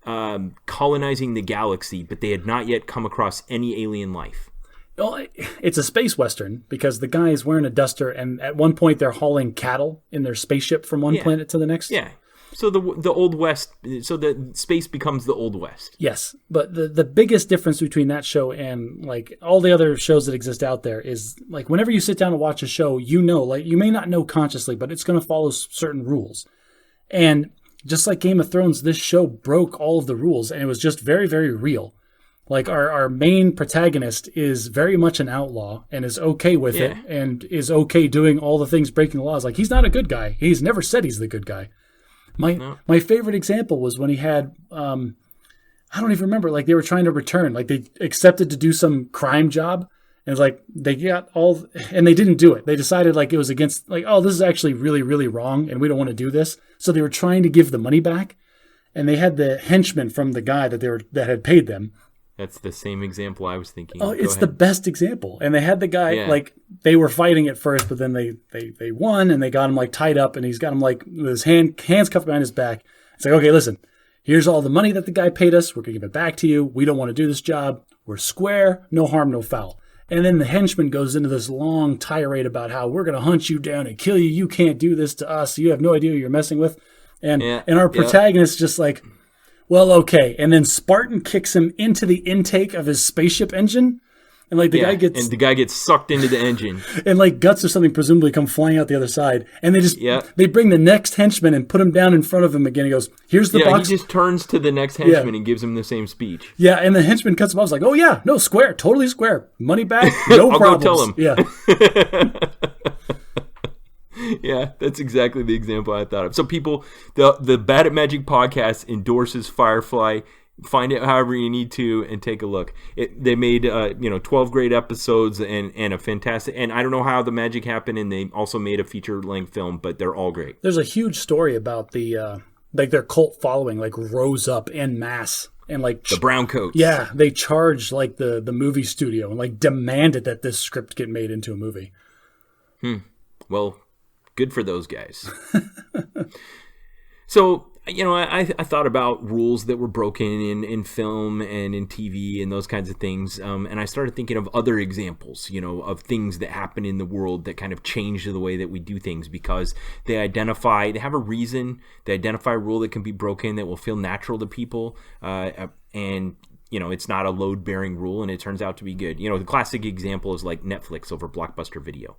colonizing the galaxy, but they had not yet come across any alien life. Well, it's a space western because the guy is wearing a duster, and at one point they're hauling cattle in their spaceship from one planet to the next. Yeah. So the Old West, so the space becomes the Old West. Yes, but the biggest difference between that show and like all the other shows that exist out there is like whenever you sit down and watch a show, like you may not know consciously, but it's going to follow certain rules. And just like Game of Thrones, this show broke all of the rules, and it was just very, very real. Like our main protagonist is very much an outlaw and is okay with it and is okay doing all the things breaking the laws. Like, he's not a good guy. He's never said he's the good guy. My favorite example was when he had, I don't even remember, like they were trying to return. Like they accepted to do some crime job. And it's like they got and they didn't do it. They decided like it was against, like, oh, this is actually really, really wrong and we don't want to do this. So they were trying to give the money back. And they had the henchman from the guy that had paid them. That's the same example I was thinking. Oh, it's the best example. And they had the guy, like, they were fighting at first, but then they won, and they got him, like, tied up, and he's got him, like, with his hands cuffed behind his back. It's like, okay, listen, here's all the money that the guy paid us. We're going to give it back to you. We don't want to do this job. We're square. No harm, no foul. And then the henchman goes into this long tirade about how we're going to hunt you down and kill you. You can't do this to us. You have no idea who you're messing with. And our protagonist just like, well, okay. And then Spartan kicks him into the intake of his spaceship engine. And like the guy gets sucked into the engine. And like guts or something presumably come flying out the other side. And they bring the next henchman and put him down in front of him again. He goes, here's the box. He just turns to the next henchman and gives him the same speech. Yeah, and the henchman cuts him off. He's like, oh yeah, no, square, totally square. Money back, no I'll problems. Go tell him. Yeah. Yeah, that's exactly the example I thought of. So people, the Bad at Magic podcast endorses Firefly. Find it however you need to and take a look. They made 12 great episodes and a fantastic. And I don't know how the magic happened. And they also made a feature length film, but they're all great. There's a huge story about the like their cult following like rose up en masse. And like the brown coats. Yeah, they charged like the movie studio and like demanded that this script get made into a movie. Well, good for those guys. So, I thought about rules that were broken in film and in TV and those kinds of things. And I started thinking of other examples, of things that happen in the world that kind of change the way that we do things because they have a reason, they identify a rule that can be broken that will feel natural to people. And it's not a load-bearing rule and it turns out to be good. The classic example is like Netflix over Blockbuster Video.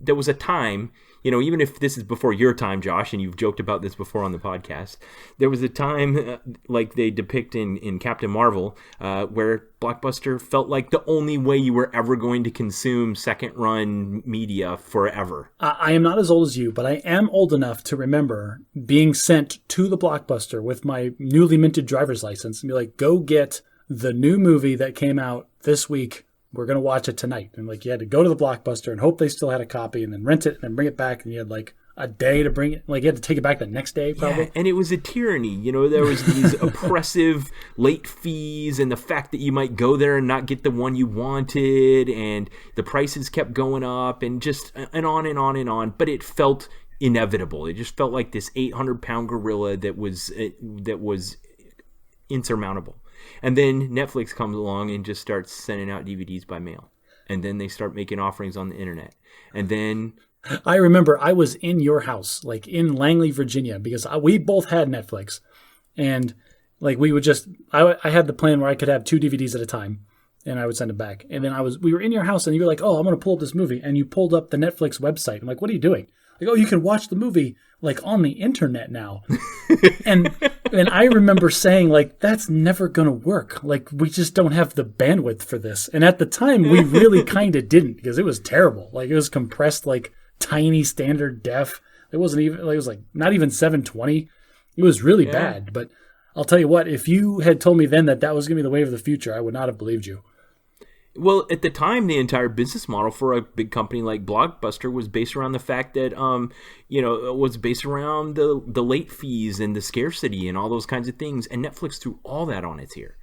There was a time, even if this is before your time, Josh, and you've joked about this before on the podcast, there was a time like they depict in Captain Marvel where Blockbuster felt like the only way you were ever going to consume second-run media forever. I am not as old as you, but I am old enough to remember being sent to the Blockbuster with my newly minted driver's license and be like, go get the new movie that came out this week. We're going to watch it tonight. And like you had to go to the Blockbuster and hope they still had a copy and then rent it and then bring it back. And you had like a day to bring it. Like you had to take it back the next day probably. Yeah, and it was a tyranny. There was these oppressive late fees and the fact that you might go there and not get the one you wanted. And the prices kept going up and just and on and on and on. But it felt inevitable. It just felt like this 800-pound gorilla that was insurmountable. And then Netflix comes along and just starts sending out DVDs by mail. And then they start making offerings on the internet. And then I remember I was in your house, like in Langley, Virginia, because we both had Netflix. And like we would just, I had the plan where I could have 2 DVDs at a time and I would send them back. And then we were in your house and you were like, oh, I'm going to pull up this movie. And you pulled up the Netflix website. I'm like, what are you doing? Like, oh, you can watch the movie like on the internet now. and I remember saying like, that's never going to work. Like we just don't have the bandwidth for this. And at the time we really kind of didn't because it was terrible. Like it was compressed, like tiny standard def. It wasn't even, like, it was like not even 720. It was really bad. But I'll tell you what, if you had told me then that was going to be the wave of the future, I would not have believed you. Well, at the time, the entire business model for a big company like Blockbuster was based around the fact that, it was based around the late fees and the scarcity and all those kinds of things. And Netflix threw all that on its ear.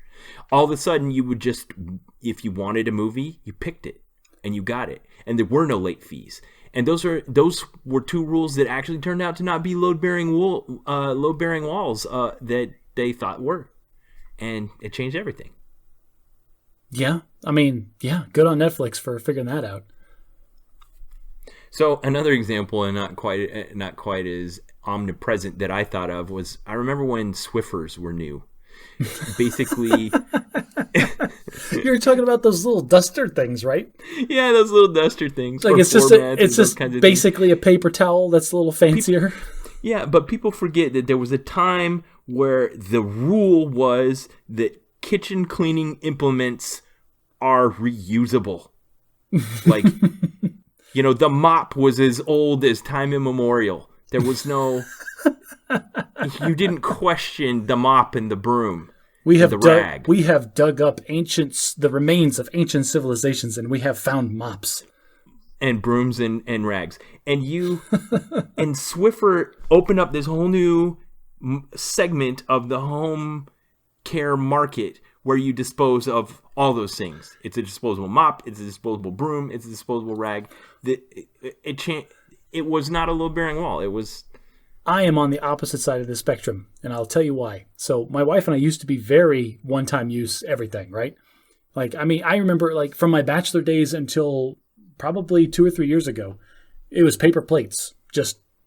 All of a sudden, you would just, if you wanted a movie, you picked it and you got it. And there were no late fees. And those were 2 rules that actually turned out to not be load-bearing walls that they thought were. And it changed everything. Yeah. I mean, yeah, good on Netflix for figuring that out. So another example, and not quite as omnipresent that I thought of, was I remember when Swiffers were new. Basically, you're talking about those little duster things, right? Yeah, those little duster things. Like it's just basically a paper towel that's a little fancier. But people forget that there was a time where the rule was that kitchen cleaning implements are reusable. Like, the mop was as old as time immemorial. There was no... you didn't question the mop and the broom. We have dug up the remains of ancient civilizations, and we have found mops. And brooms and rags. And and Swiffer opened up this whole new segment of the home care market where you dispose of all those things. It's a disposable mop, it's a disposable broom, it's a disposable rag. It was not a load-bearing wall. It was... I am on the opposite side of the spectrum, and I'll tell you why. So my wife and I used to be very one-time use everything, right? Like, I mean, I remember like from my bachelor days until probably 2 or 3 years ago, it was paper plates.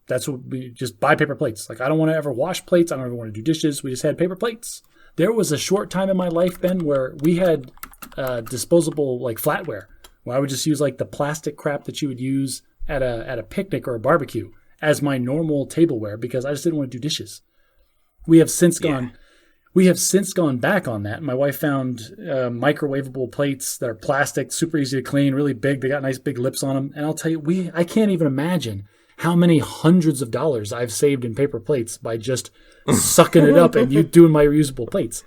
That's what we just buy paper plates. Like, I don't want to ever wash plates. I don't ever want to do dishes. We just had paper plates. There was a short time in my life, Ben, where we had disposable like flatware, where I would just use like the plastic crap that you would use at a picnic or a barbecue as my normal tableware because I just didn't want to do dishes. We have since gone back on that. My wife found microwavable plates that are plastic, super easy to clean, really big. They got nice big lips on them. And I'll tell you, I can't even imagine how many hundreds of dollars I've saved in paper plates by just sucking it up and you doing my reusable plates.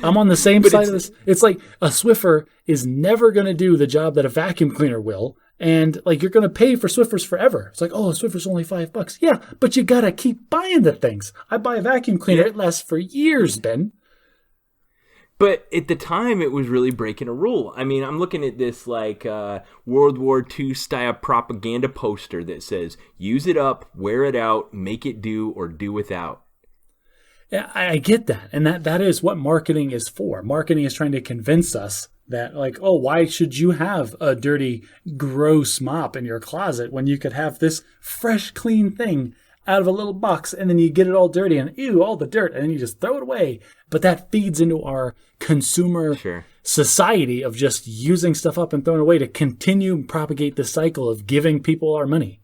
I'm on the same side of this. It's like a Swiffer is never going to do the job that a vacuum cleaner will. And like you're going to pay for Swiffers forever. It's like, oh, a Swiffer's only $5. Yeah, but you got to keep buying the things. I buy a vacuum cleaner. It lasts for years, Ben. But at the time, it was really breaking a rule. I mean, I'm looking at this like World War II style propaganda poster that says, use it up, wear it out, make it do, or do without. Yeah, I get that. And that is what marketing is for. Marketing is trying to convince us that like, oh, why should you have a dirty, gross mop in your closet when you could have this fresh, clean thing out of a little box and then you get it all dirty and ew, all the dirt, and then you just throw it away. But that feeds into our consumer society of just using stuff up and throwing it away to continue and propagate the cycle of giving people our money.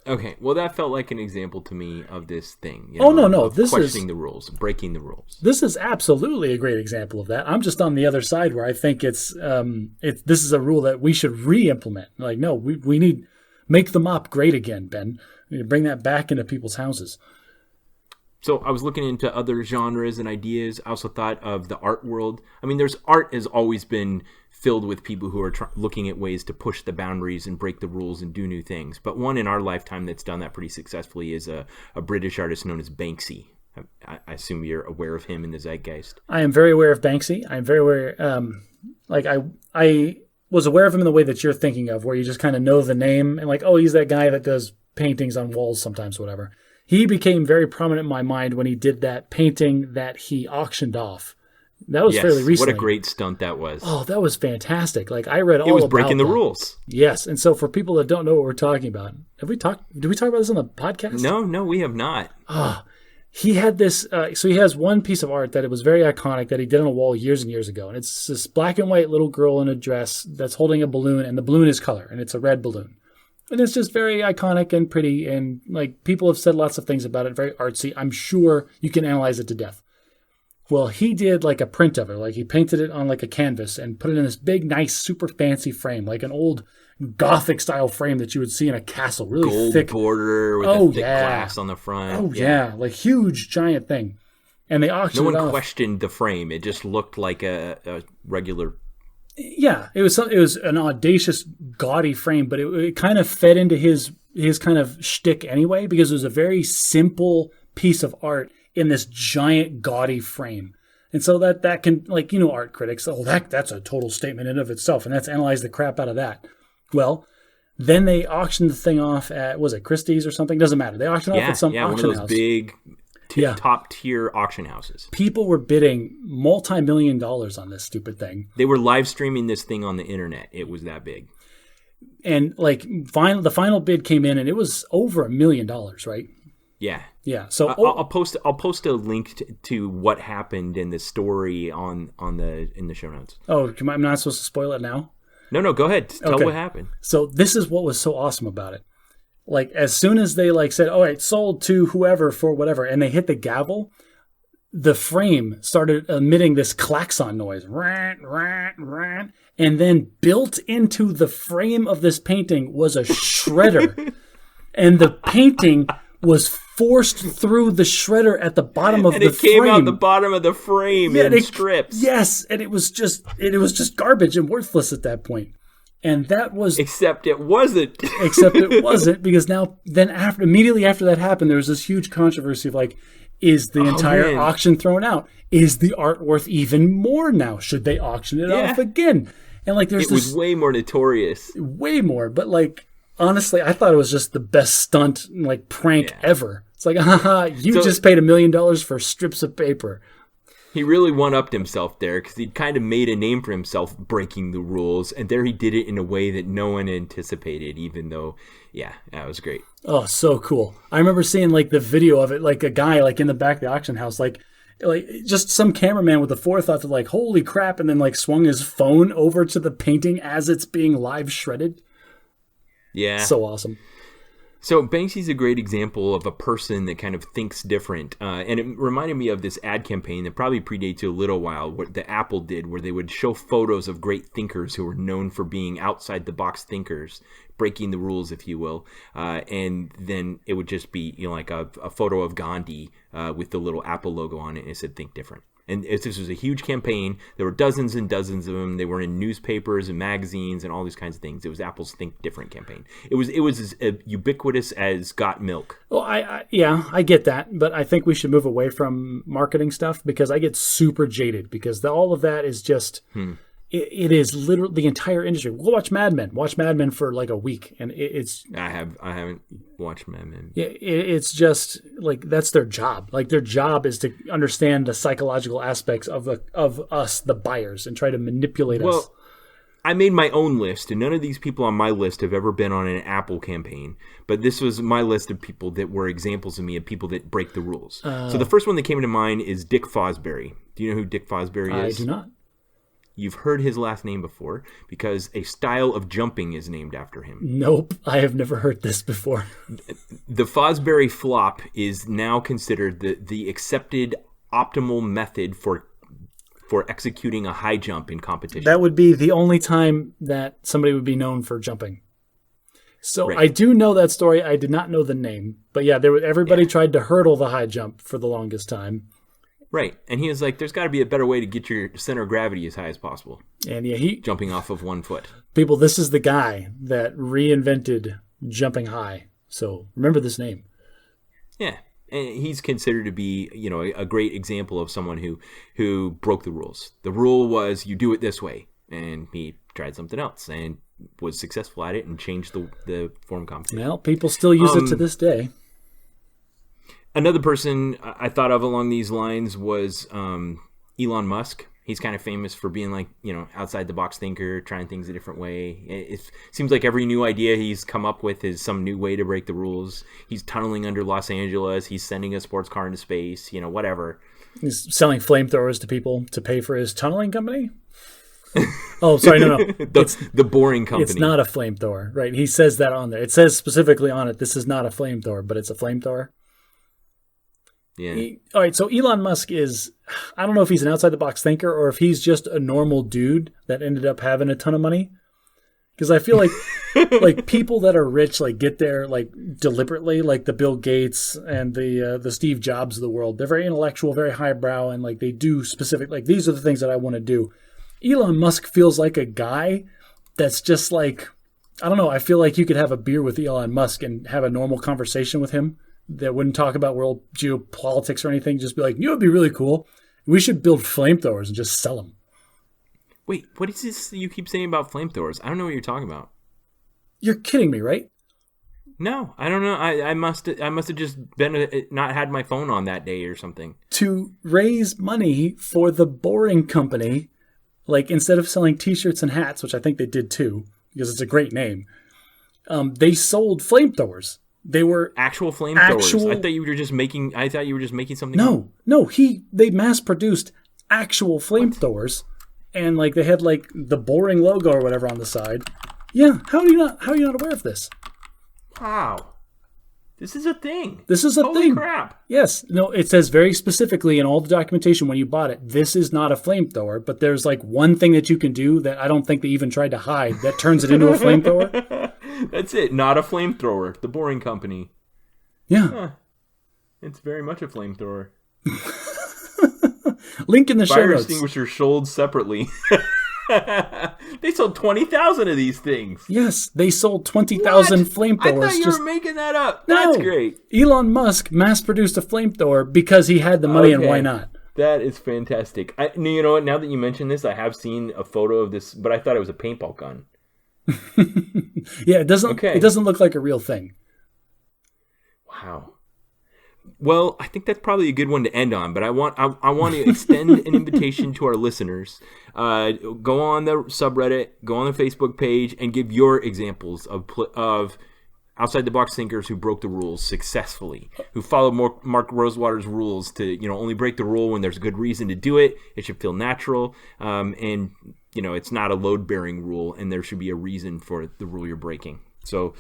Okay, well, that felt like an example to me of this thing. No. This questioning the rules, breaking the rules. This is absolutely a great example of that. I'm just on the other side where I think this is a rule that we should re-implement. Like, no, we need make the mop great again, Ben. We need to bring that back into people's houses. So I was looking into other genres and ideas. I also thought of the art world. I mean, art has always been filled with people who are looking at ways to push the boundaries and break the rules and do new things. But one in our lifetime that's done that pretty successfully is a British artist known as Banksy. I assume you're aware of him in the zeitgeist. I am very aware of Banksy. I'm very aware. I was aware of him in the way that you're thinking of, where you just kind of know the name and like, oh, he's that guy that does paintings on walls sometimes, whatever. He became very prominent in my mind when he did that painting that he auctioned off That was fairly recently. What a great stunt that was. Oh, that was fantastic. Like I read all about it was breaking the rules. Yes. And so for people that don't know what we're talking about, did we talk about this on the podcast? No, we have not. He had this, so he has one piece of art that it was very iconic that he did on a wall years and years ago. And it's this black and white little girl in a dress that's holding a balloon, and the balloon is color, and it's a red balloon. And it's just very iconic and pretty, and like people have said lots of things about it, very artsy. I'm sure you can analyze it to death. Well, he did like a print of it. Like he painted it on like a canvas and put it in this big, nice, super fancy frame, like an old Gothic style frame that you would see in a castle, really gold thick border with a thick glass on the front. Oh yeah, like huge giant thing. And they auctioned it off. No one questioned the frame. It just looked like a regular. Yeah, it was an audacious, gaudy frame, but it kind of fed into his kind of shtick anyway, because it was a very simple piece of art in this giant, gaudy frame. And so that can, like, art critics, that's a total statement in and of itself, and let's analyze the crap out of that. Well, then they auctioned the thing off at, was it Christie's or something? Doesn't matter. They auctioned off at some auction house. One of those big top tier auction houses. People were bidding multi-million dollars on this stupid thing. They were live streaming this thing on the internet. It was that big. And like the final bid came in, and it was over $1 million, right? Yeah. Yeah. So I'll post a link to what happened in the story in the show notes. Oh, I'm not supposed to spoil it now? No, go ahead. Tell what happened. So this is what was so awesome about it. Like, as soon as they said, all right, sold to whoever for whatever, and they hit the gavel, the frame started emitting this klaxon noise. Rant, rant, rant. And then built into the frame of this painting was a shredder. And the painting was forced through the shredder at the bottom of the frame. And it came out the bottom of the frame in strips. Yes, and it was just garbage and worthless at that point. And that was... Except it wasn't. Except it wasn't, because immediately after that happened, there was this huge controversy of is the entire auction thrown out? Is the art worth even more now? Should they auction it off again? And it was way more notorious. Way more, but honestly, I thought it was just the best stunt, prank ever. It's haha, you just paid $1 million for strips of paper. He really one-upped himself there, because he'd kind of made a name for himself breaking the rules, and there he did it in a way that no one anticipated, even though, that was great. Oh, so cool. I remember seeing the video of it, a guy in the back of the auction house, just some cameraman with the forethought to holy crap, and then swung his phone over to the painting as it's being live shredded. Yeah. So awesome. So Banksy's a great example of a person that kind of thinks different. And it reminded me of this ad campaign that probably predates you a little while, what the Apple did, where they would show photos of great thinkers who were known for being outside-the-box thinkers, breaking the rules, if you will. And then it would just be a photo of Gandhi with the little Apple logo on it, and it said, "Think different." And this was a huge campaign. There were dozens and dozens of them. They were in newspapers and magazines and all these kinds of things. It was Apple's Think Different campaign. It was as ubiquitous as Got Milk. Well, I get that, but I think we should move away from marketing stuff, because I get super jaded, because all of that is just it is literally the entire industry. Go watch Mad Men. Watch Mad Men for a week, and it's. I haven't watched Mad Men. Yeah, it's just that's their job. Their job is to understand the psychological aspects of us, the buyers, and try to manipulate us. Well, I made my own list, and none of these people on my list have ever been on an Apple campaign. But this was my list of people that were examples of me, of people that break the rules. So the first one that came to mind is Dick Fosbury. Do you know who Dick Fosbury is? I do not. You've heard his last name before, because a style of jumping is named after him. Nope, I have never heard this before. The Fosbury flop is now considered the accepted optimal method for executing a high jump in competition. That would be the only time that somebody would be known for jumping. So right. I do know that story. I did not know the name. But everybody tried to hurdle the high jump for the longest time. Right. And he was like, there's got to be a better way to get your center of gravity as high as possible. And he jumping off of 1 foot. People, this is the guy that reinvented jumping high. So remember this name. Yeah. And he's considered to be, a great example of someone who broke the rules. The rule was you do it this way. And he tried something else and was successful at it and changed the form competition. Well, people still use it to this day. Another person I thought of along these lines was Elon Musk. He's kind of famous for being like, outside the box thinker, trying things a different way. It seems like every new idea he's come up with is some new way to break the rules. He's tunneling under Los Angeles. He's sending a sports car into space, whatever. He's selling flamethrowers to people to pay for his tunneling company. Oh, sorry, no. The boring company. It's not a flamethrower, right? He says that on there. It says specifically on it, this is not a flamethrower, but it's a flamethrower. Yeah. All right, so Elon Musk is, I don't know if he's an outside-the-box thinker or if he's just a normal dude that ended up having a ton of money. Because I feel like like people that are rich like get there like deliberately, like the Bill Gates and the Steve Jobs of the world. They're very intellectual, very highbrow, and like they do specific, like these are the things that I want to do. Elon Musk feels like a guy that's just like, I don't know, I feel like you could have a beer with Elon Musk and have a normal conversation with him that wouldn't talk about world geopolitics or anything. Just be like, it would be really cool. We should build flamethrowers and just sell them. Wait, what is this you keep saying about flamethrowers? I don't know what you're talking about. You're kidding me, right? No, I don't know. I must have just been not had my phone on that day or something. To raise money for the Boring Company, like instead of selling T-shirts and hats, which I think they did too, because it's a great name, they sold flamethrowers. They were actual flamethrowers. I thought you were just making. I thought you were just making something. No. They mass produced actual flamethrowers, and like they had like the Boring logo or whatever on the side. Yeah, how are you not aware of this? Wow, this is a thing. Holy thing. Crap! Yes, no. It says very specifically in all the documentation when you bought it, this is not a flamethrower. But there's like one thing that you can do that I don't think they even tried to hide that turns it into a flamethrower. That's it. Not a flamethrower. The Boring Company. Yeah. Huh. It's very much a flamethrower. Link in the show notes. Fire extinguisher sold separately. They sold 20,000 of these things. Yes, they sold 20,000 flamethrowers. I thought you were making that up. No. That's great. Elon Musk mass-produced a flamethrower because he had the money, and why not? That is fantastic. You know what? Now that you mention this, I have seen a photo of this, but I thought it was a paintball gun. Yeah, it doesn't look like a real thing. Wow. Well, I think that's probably a good one to end on, but I want to extend an invitation to our listeners. Go on the subreddit, go on the Facebook page, and give your examples of outside the box thinkers who broke the rules successfully, who followed Mark Rosewater's rules to only break the rule when there's a good reason to do it. It should feel natural, and it's not a load-bearing rule, and there should be a reason for the rule you're breaking. So,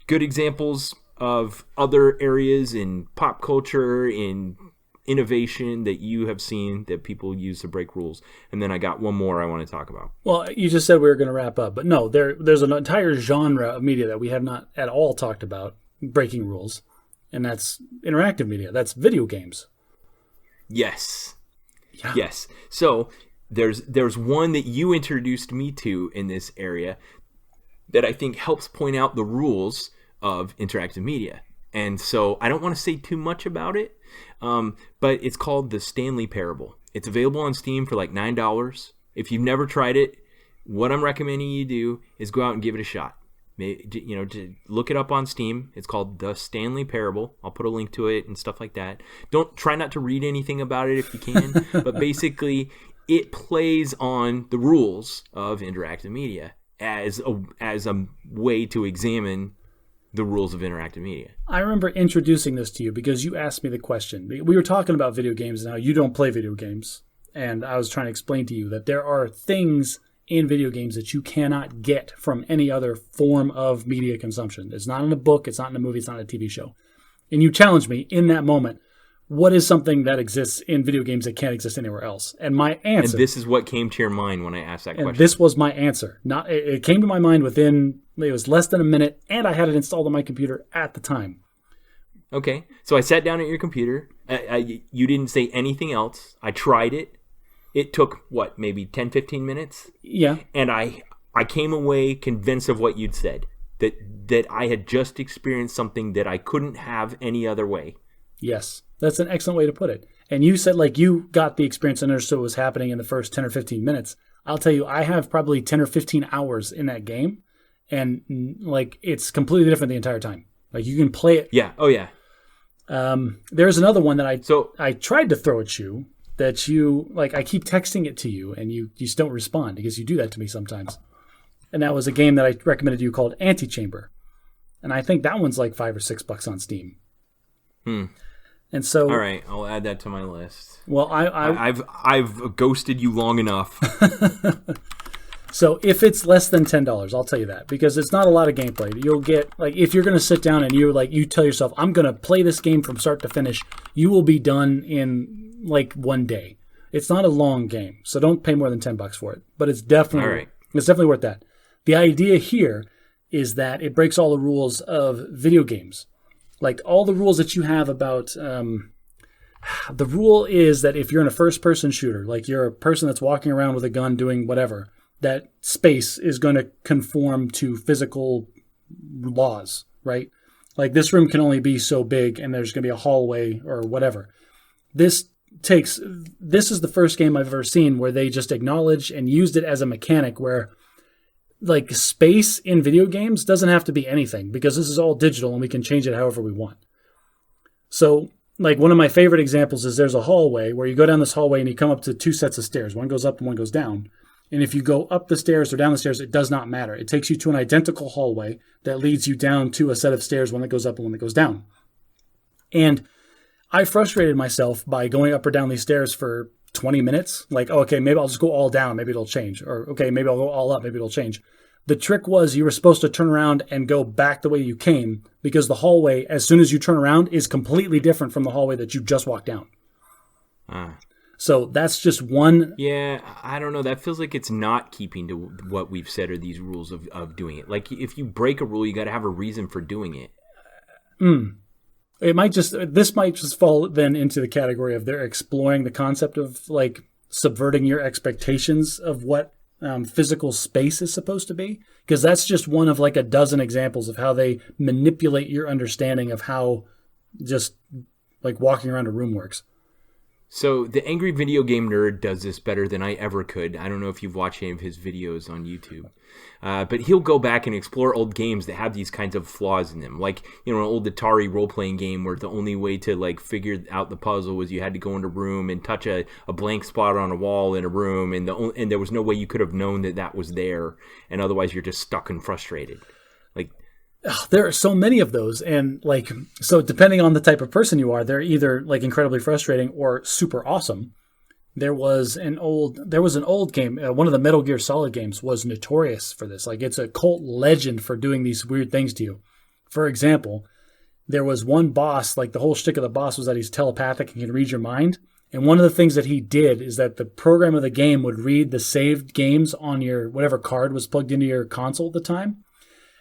good examples of other areas in pop culture, in innovation that you have seen that people use to break rules. And then I got one more I want to talk about. Well, you just said we were going to wrap up, but no, there's an entire genre of media that we have not at all talked about breaking rules, and that's interactive media. That's video games. Yes. Yeah. Yes. So there's one that you introduced me to in this area that I think helps point out the rules of interactive media. And so I don't want to say too much about it, but it's called the Stanley Parable. It's available on Steam for like $9. If you've never tried it, what I'm recommending you do is go out and give it a shot. To look it up on Steam. It's called The Stanley Parable. I'll put a link to it and stuff like that. Try not to read anything about it if you can, but basically it plays on the rules of interactive media as a way to examine the rules of interactive media. I remember introducing this to you because you asked me the question. We were talking about video games and how you don't play video games. And I was trying to explain to you that there are things in video games that you cannot get from any other form of media consumption. It's not in a book, it's not in a movie, it's not in a TV show. And you challenged me in that moment, what is something that exists in video games that can't exist anywhere else? And my answer... And this is what came to your mind when I asked that question. This was my answer. It came to my mind within... It was less than a minute, and I had it installed on my computer at the time. Okay. So I sat down at your computer. You didn't say anything else. I tried it. It took, maybe 10, 15 minutes? Yeah. And I came away convinced of what you'd said. That I had just experienced something that I couldn't have any other way. Yes. That's an excellent way to put it. And you said you got the experience and understood what was happening in the first 10 or 15 minutes. I'll tell you, I have probably 10 or 15 hours in that game. And it's completely different the entire time. You can play it. Yeah. Oh, yeah. There's another one that I tried to throw at you. that you, like, I keep texting it to you and you just don't respond because you do that to me sometimes. And that was a game that I recommended to you called Antichamber. And I think that one's like $5 or $6 on Steam. And so, all right, I'll add that to my list. Well, I've ghosted you long enough. So if it's less than $10, I'll tell you that, because it's not a lot of gameplay. You'll get, like, if you're going to sit down and you tell yourself, I'm going to play this game from start to finish, you will be done in like one day. It's not a long game, so don't pay more than $10 for it. But it's definitely worth that. The idea here is that it breaks all the rules of video games. Like, all the rules that you have about, the rule is that if you're in a first-person shooter, like you're a person that's walking around with a gun doing whatever, that space is going to conform to physical laws, right? Like, this room can only be so big and there's going to be a hallway or whatever. This is the first game I've ever seen where they just acknowledged and used it as a mechanic where, like, space in video games doesn't have to be anything because this is all digital and we can change it however we want. So, like, one of my favorite examples is there's a hallway where you go down this hallway and you come up to two sets of stairs. One goes up and one goes down. And if you go up the stairs or down the stairs, it does not matter. It takes you to an identical hallway that leads you down to a set of stairs, one that goes up and one that goes down. And I frustrated myself by going up or down these stairs for 20 minutes. Like, oh, okay, maybe I'll just go all down. Maybe it'll change. Or, okay, maybe I'll go all up. Maybe it'll change. The trick was you were supposed to turn around and go back the way you came because the hallway, as soon as you turn around, is completely different from the hallway that you just walked down. So that's just one. Yeah, I don't know. That feels like it's not keeping to what we've said are these rules of doing it. Like, if you break a rule, you got to have a reason for doing it. This might just fall then into the category of they're exploring the concept of, like, subverting your expectations of what physical space is supposed to be. Because that's just one of like a dozen examples of how they manipulate your understanding of how just like walking around a room works. So the Angry Video Game Nerd does this better than I ever could. I don't know if you've watched any of his videos on YouTube. But he'll go back and explore old games that have these kinds of flaws in them. Like, an old Atari role-playing game where the only way to, like, figure out the puzzle was you had to go into a room and touch a blank spot on a wall in a room, and there was no way you could have known that was there, and otherwise you're just stuck and frustrated. Like, there are so many of those, and like, so depending on the type of person you are, they're either like incredibly frustrating or super awesome. There was an old game. One of the Metal Gear Solid games was notorious for this. Like, it's a cult legend for doing these weird things to you. For example, there was one boss, like the whole shtick of the boss was that he's telepathic and can read your mind. And one of the things that he did is that the program of the game would read the saved games on your whatever card was plugged into your console at the time.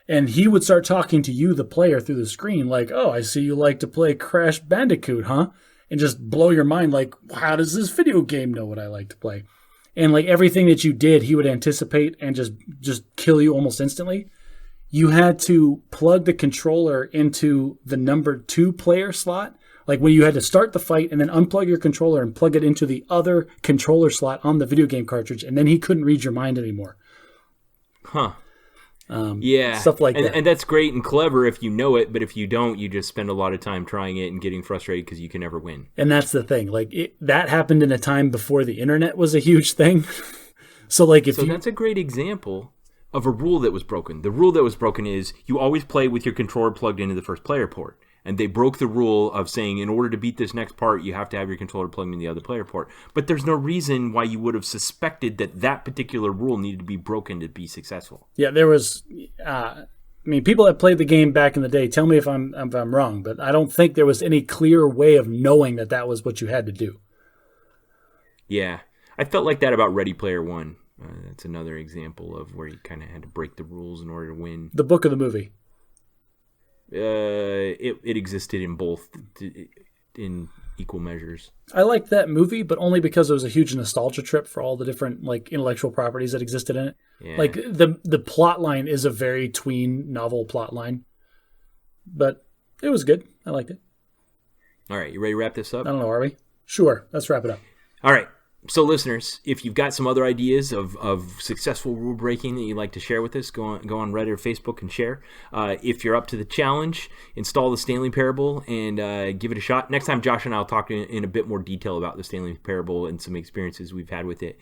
And he would start talking to you, the player, through the screen, like, oh, I see you like to play Crash Bandicoot, huh? And just blow your mind, like, how does this video game know what I like to play? And like everything that you did, he would anticipate and just kill you almost instantly. You had to plug the controller into the number 2 player slot. Like, when you had to start the fight and then unplug your controller and plug it into the other controller slot on the video game cartridge, and then he couldn't read your mind anymore. Huh. Yeah, stuff like that. And that's great and clever if you know it, but if you don't, you just spend a lot of time trying it and getting frustrated because you can never win. And that's the thing. Like, that happened in a time before the internet was a huge thing. So that's a great example of a rule that was broken. The rule that was broken is you always play with your controller plugged into the first player port. And they broke the rule of saying in order to beat this next part, you have to have your controller plugged in the other player port. But there's no reason why you would have suspected that particular rule needed to be broken to be successful. Yeah, there was. People that played the game back in the day, tell me if I'm wrong, but I don't think there was any clear way of knowing that was what you had to do. Yeah, I felt like that about Ready Player One. That's another example of where you kind of had to break the rules in order to win. The book of the movie. It existed in both in equal measures. I liked that movie, but only because it was a huge nostalgia trip for all the different like intellectual properties that existed in it. Yeah. Like the plot line is a very tween novel plot line, but it was good. I liked it. All right, you ready to wrap this up? I don't know. Are we? Sure. Let's wrap it up. All right. So, listeners, if you've got some other ideas of successful rule breaking that you'd like to share with us, go on Reddit or Facebook and share. If you're up to the challenge, install the Stanley Parable and give it a shot. Next time, Josh and I will talk in a bit more detail about the Stanley Parable and some experiences we've had with it.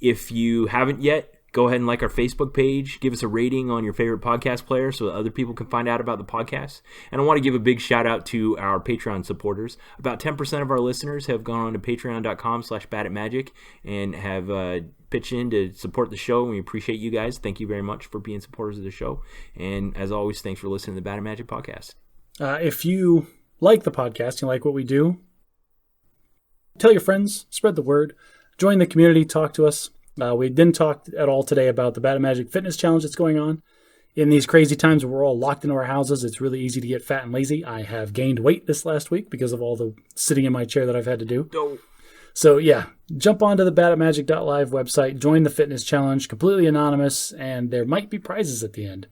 If you haven't yet, go ahead and like our Facebook page. Give us a rating on your favorite podcast player so that other people can find out about the podcast. And I want to give a big shout out to our Patreon supporters. About 10% of our listeners have gone on to patreon.com/badatmagic and have pitched in to support the show. We appreciate you guys. Thank you very much for being supporters of the show. And as always, thanks for listening to the Bat at Magic podcast. If you like the podcast, you like what we do, tell your friends, spread the word, join the community, talk to us. We didn't talk at all today about the Bat of Magic Fitness Challenge that's going on. In these crazy times where we're all locked into our houses, it's really easy to get fat and lazy. I have gained weight this last week because of all the sitting in my chair that I've had to do. Oh. So yeah, jump onto the batatmagic.live website, join the fitness challenge, completely anonymous, and there might be prizes at the end.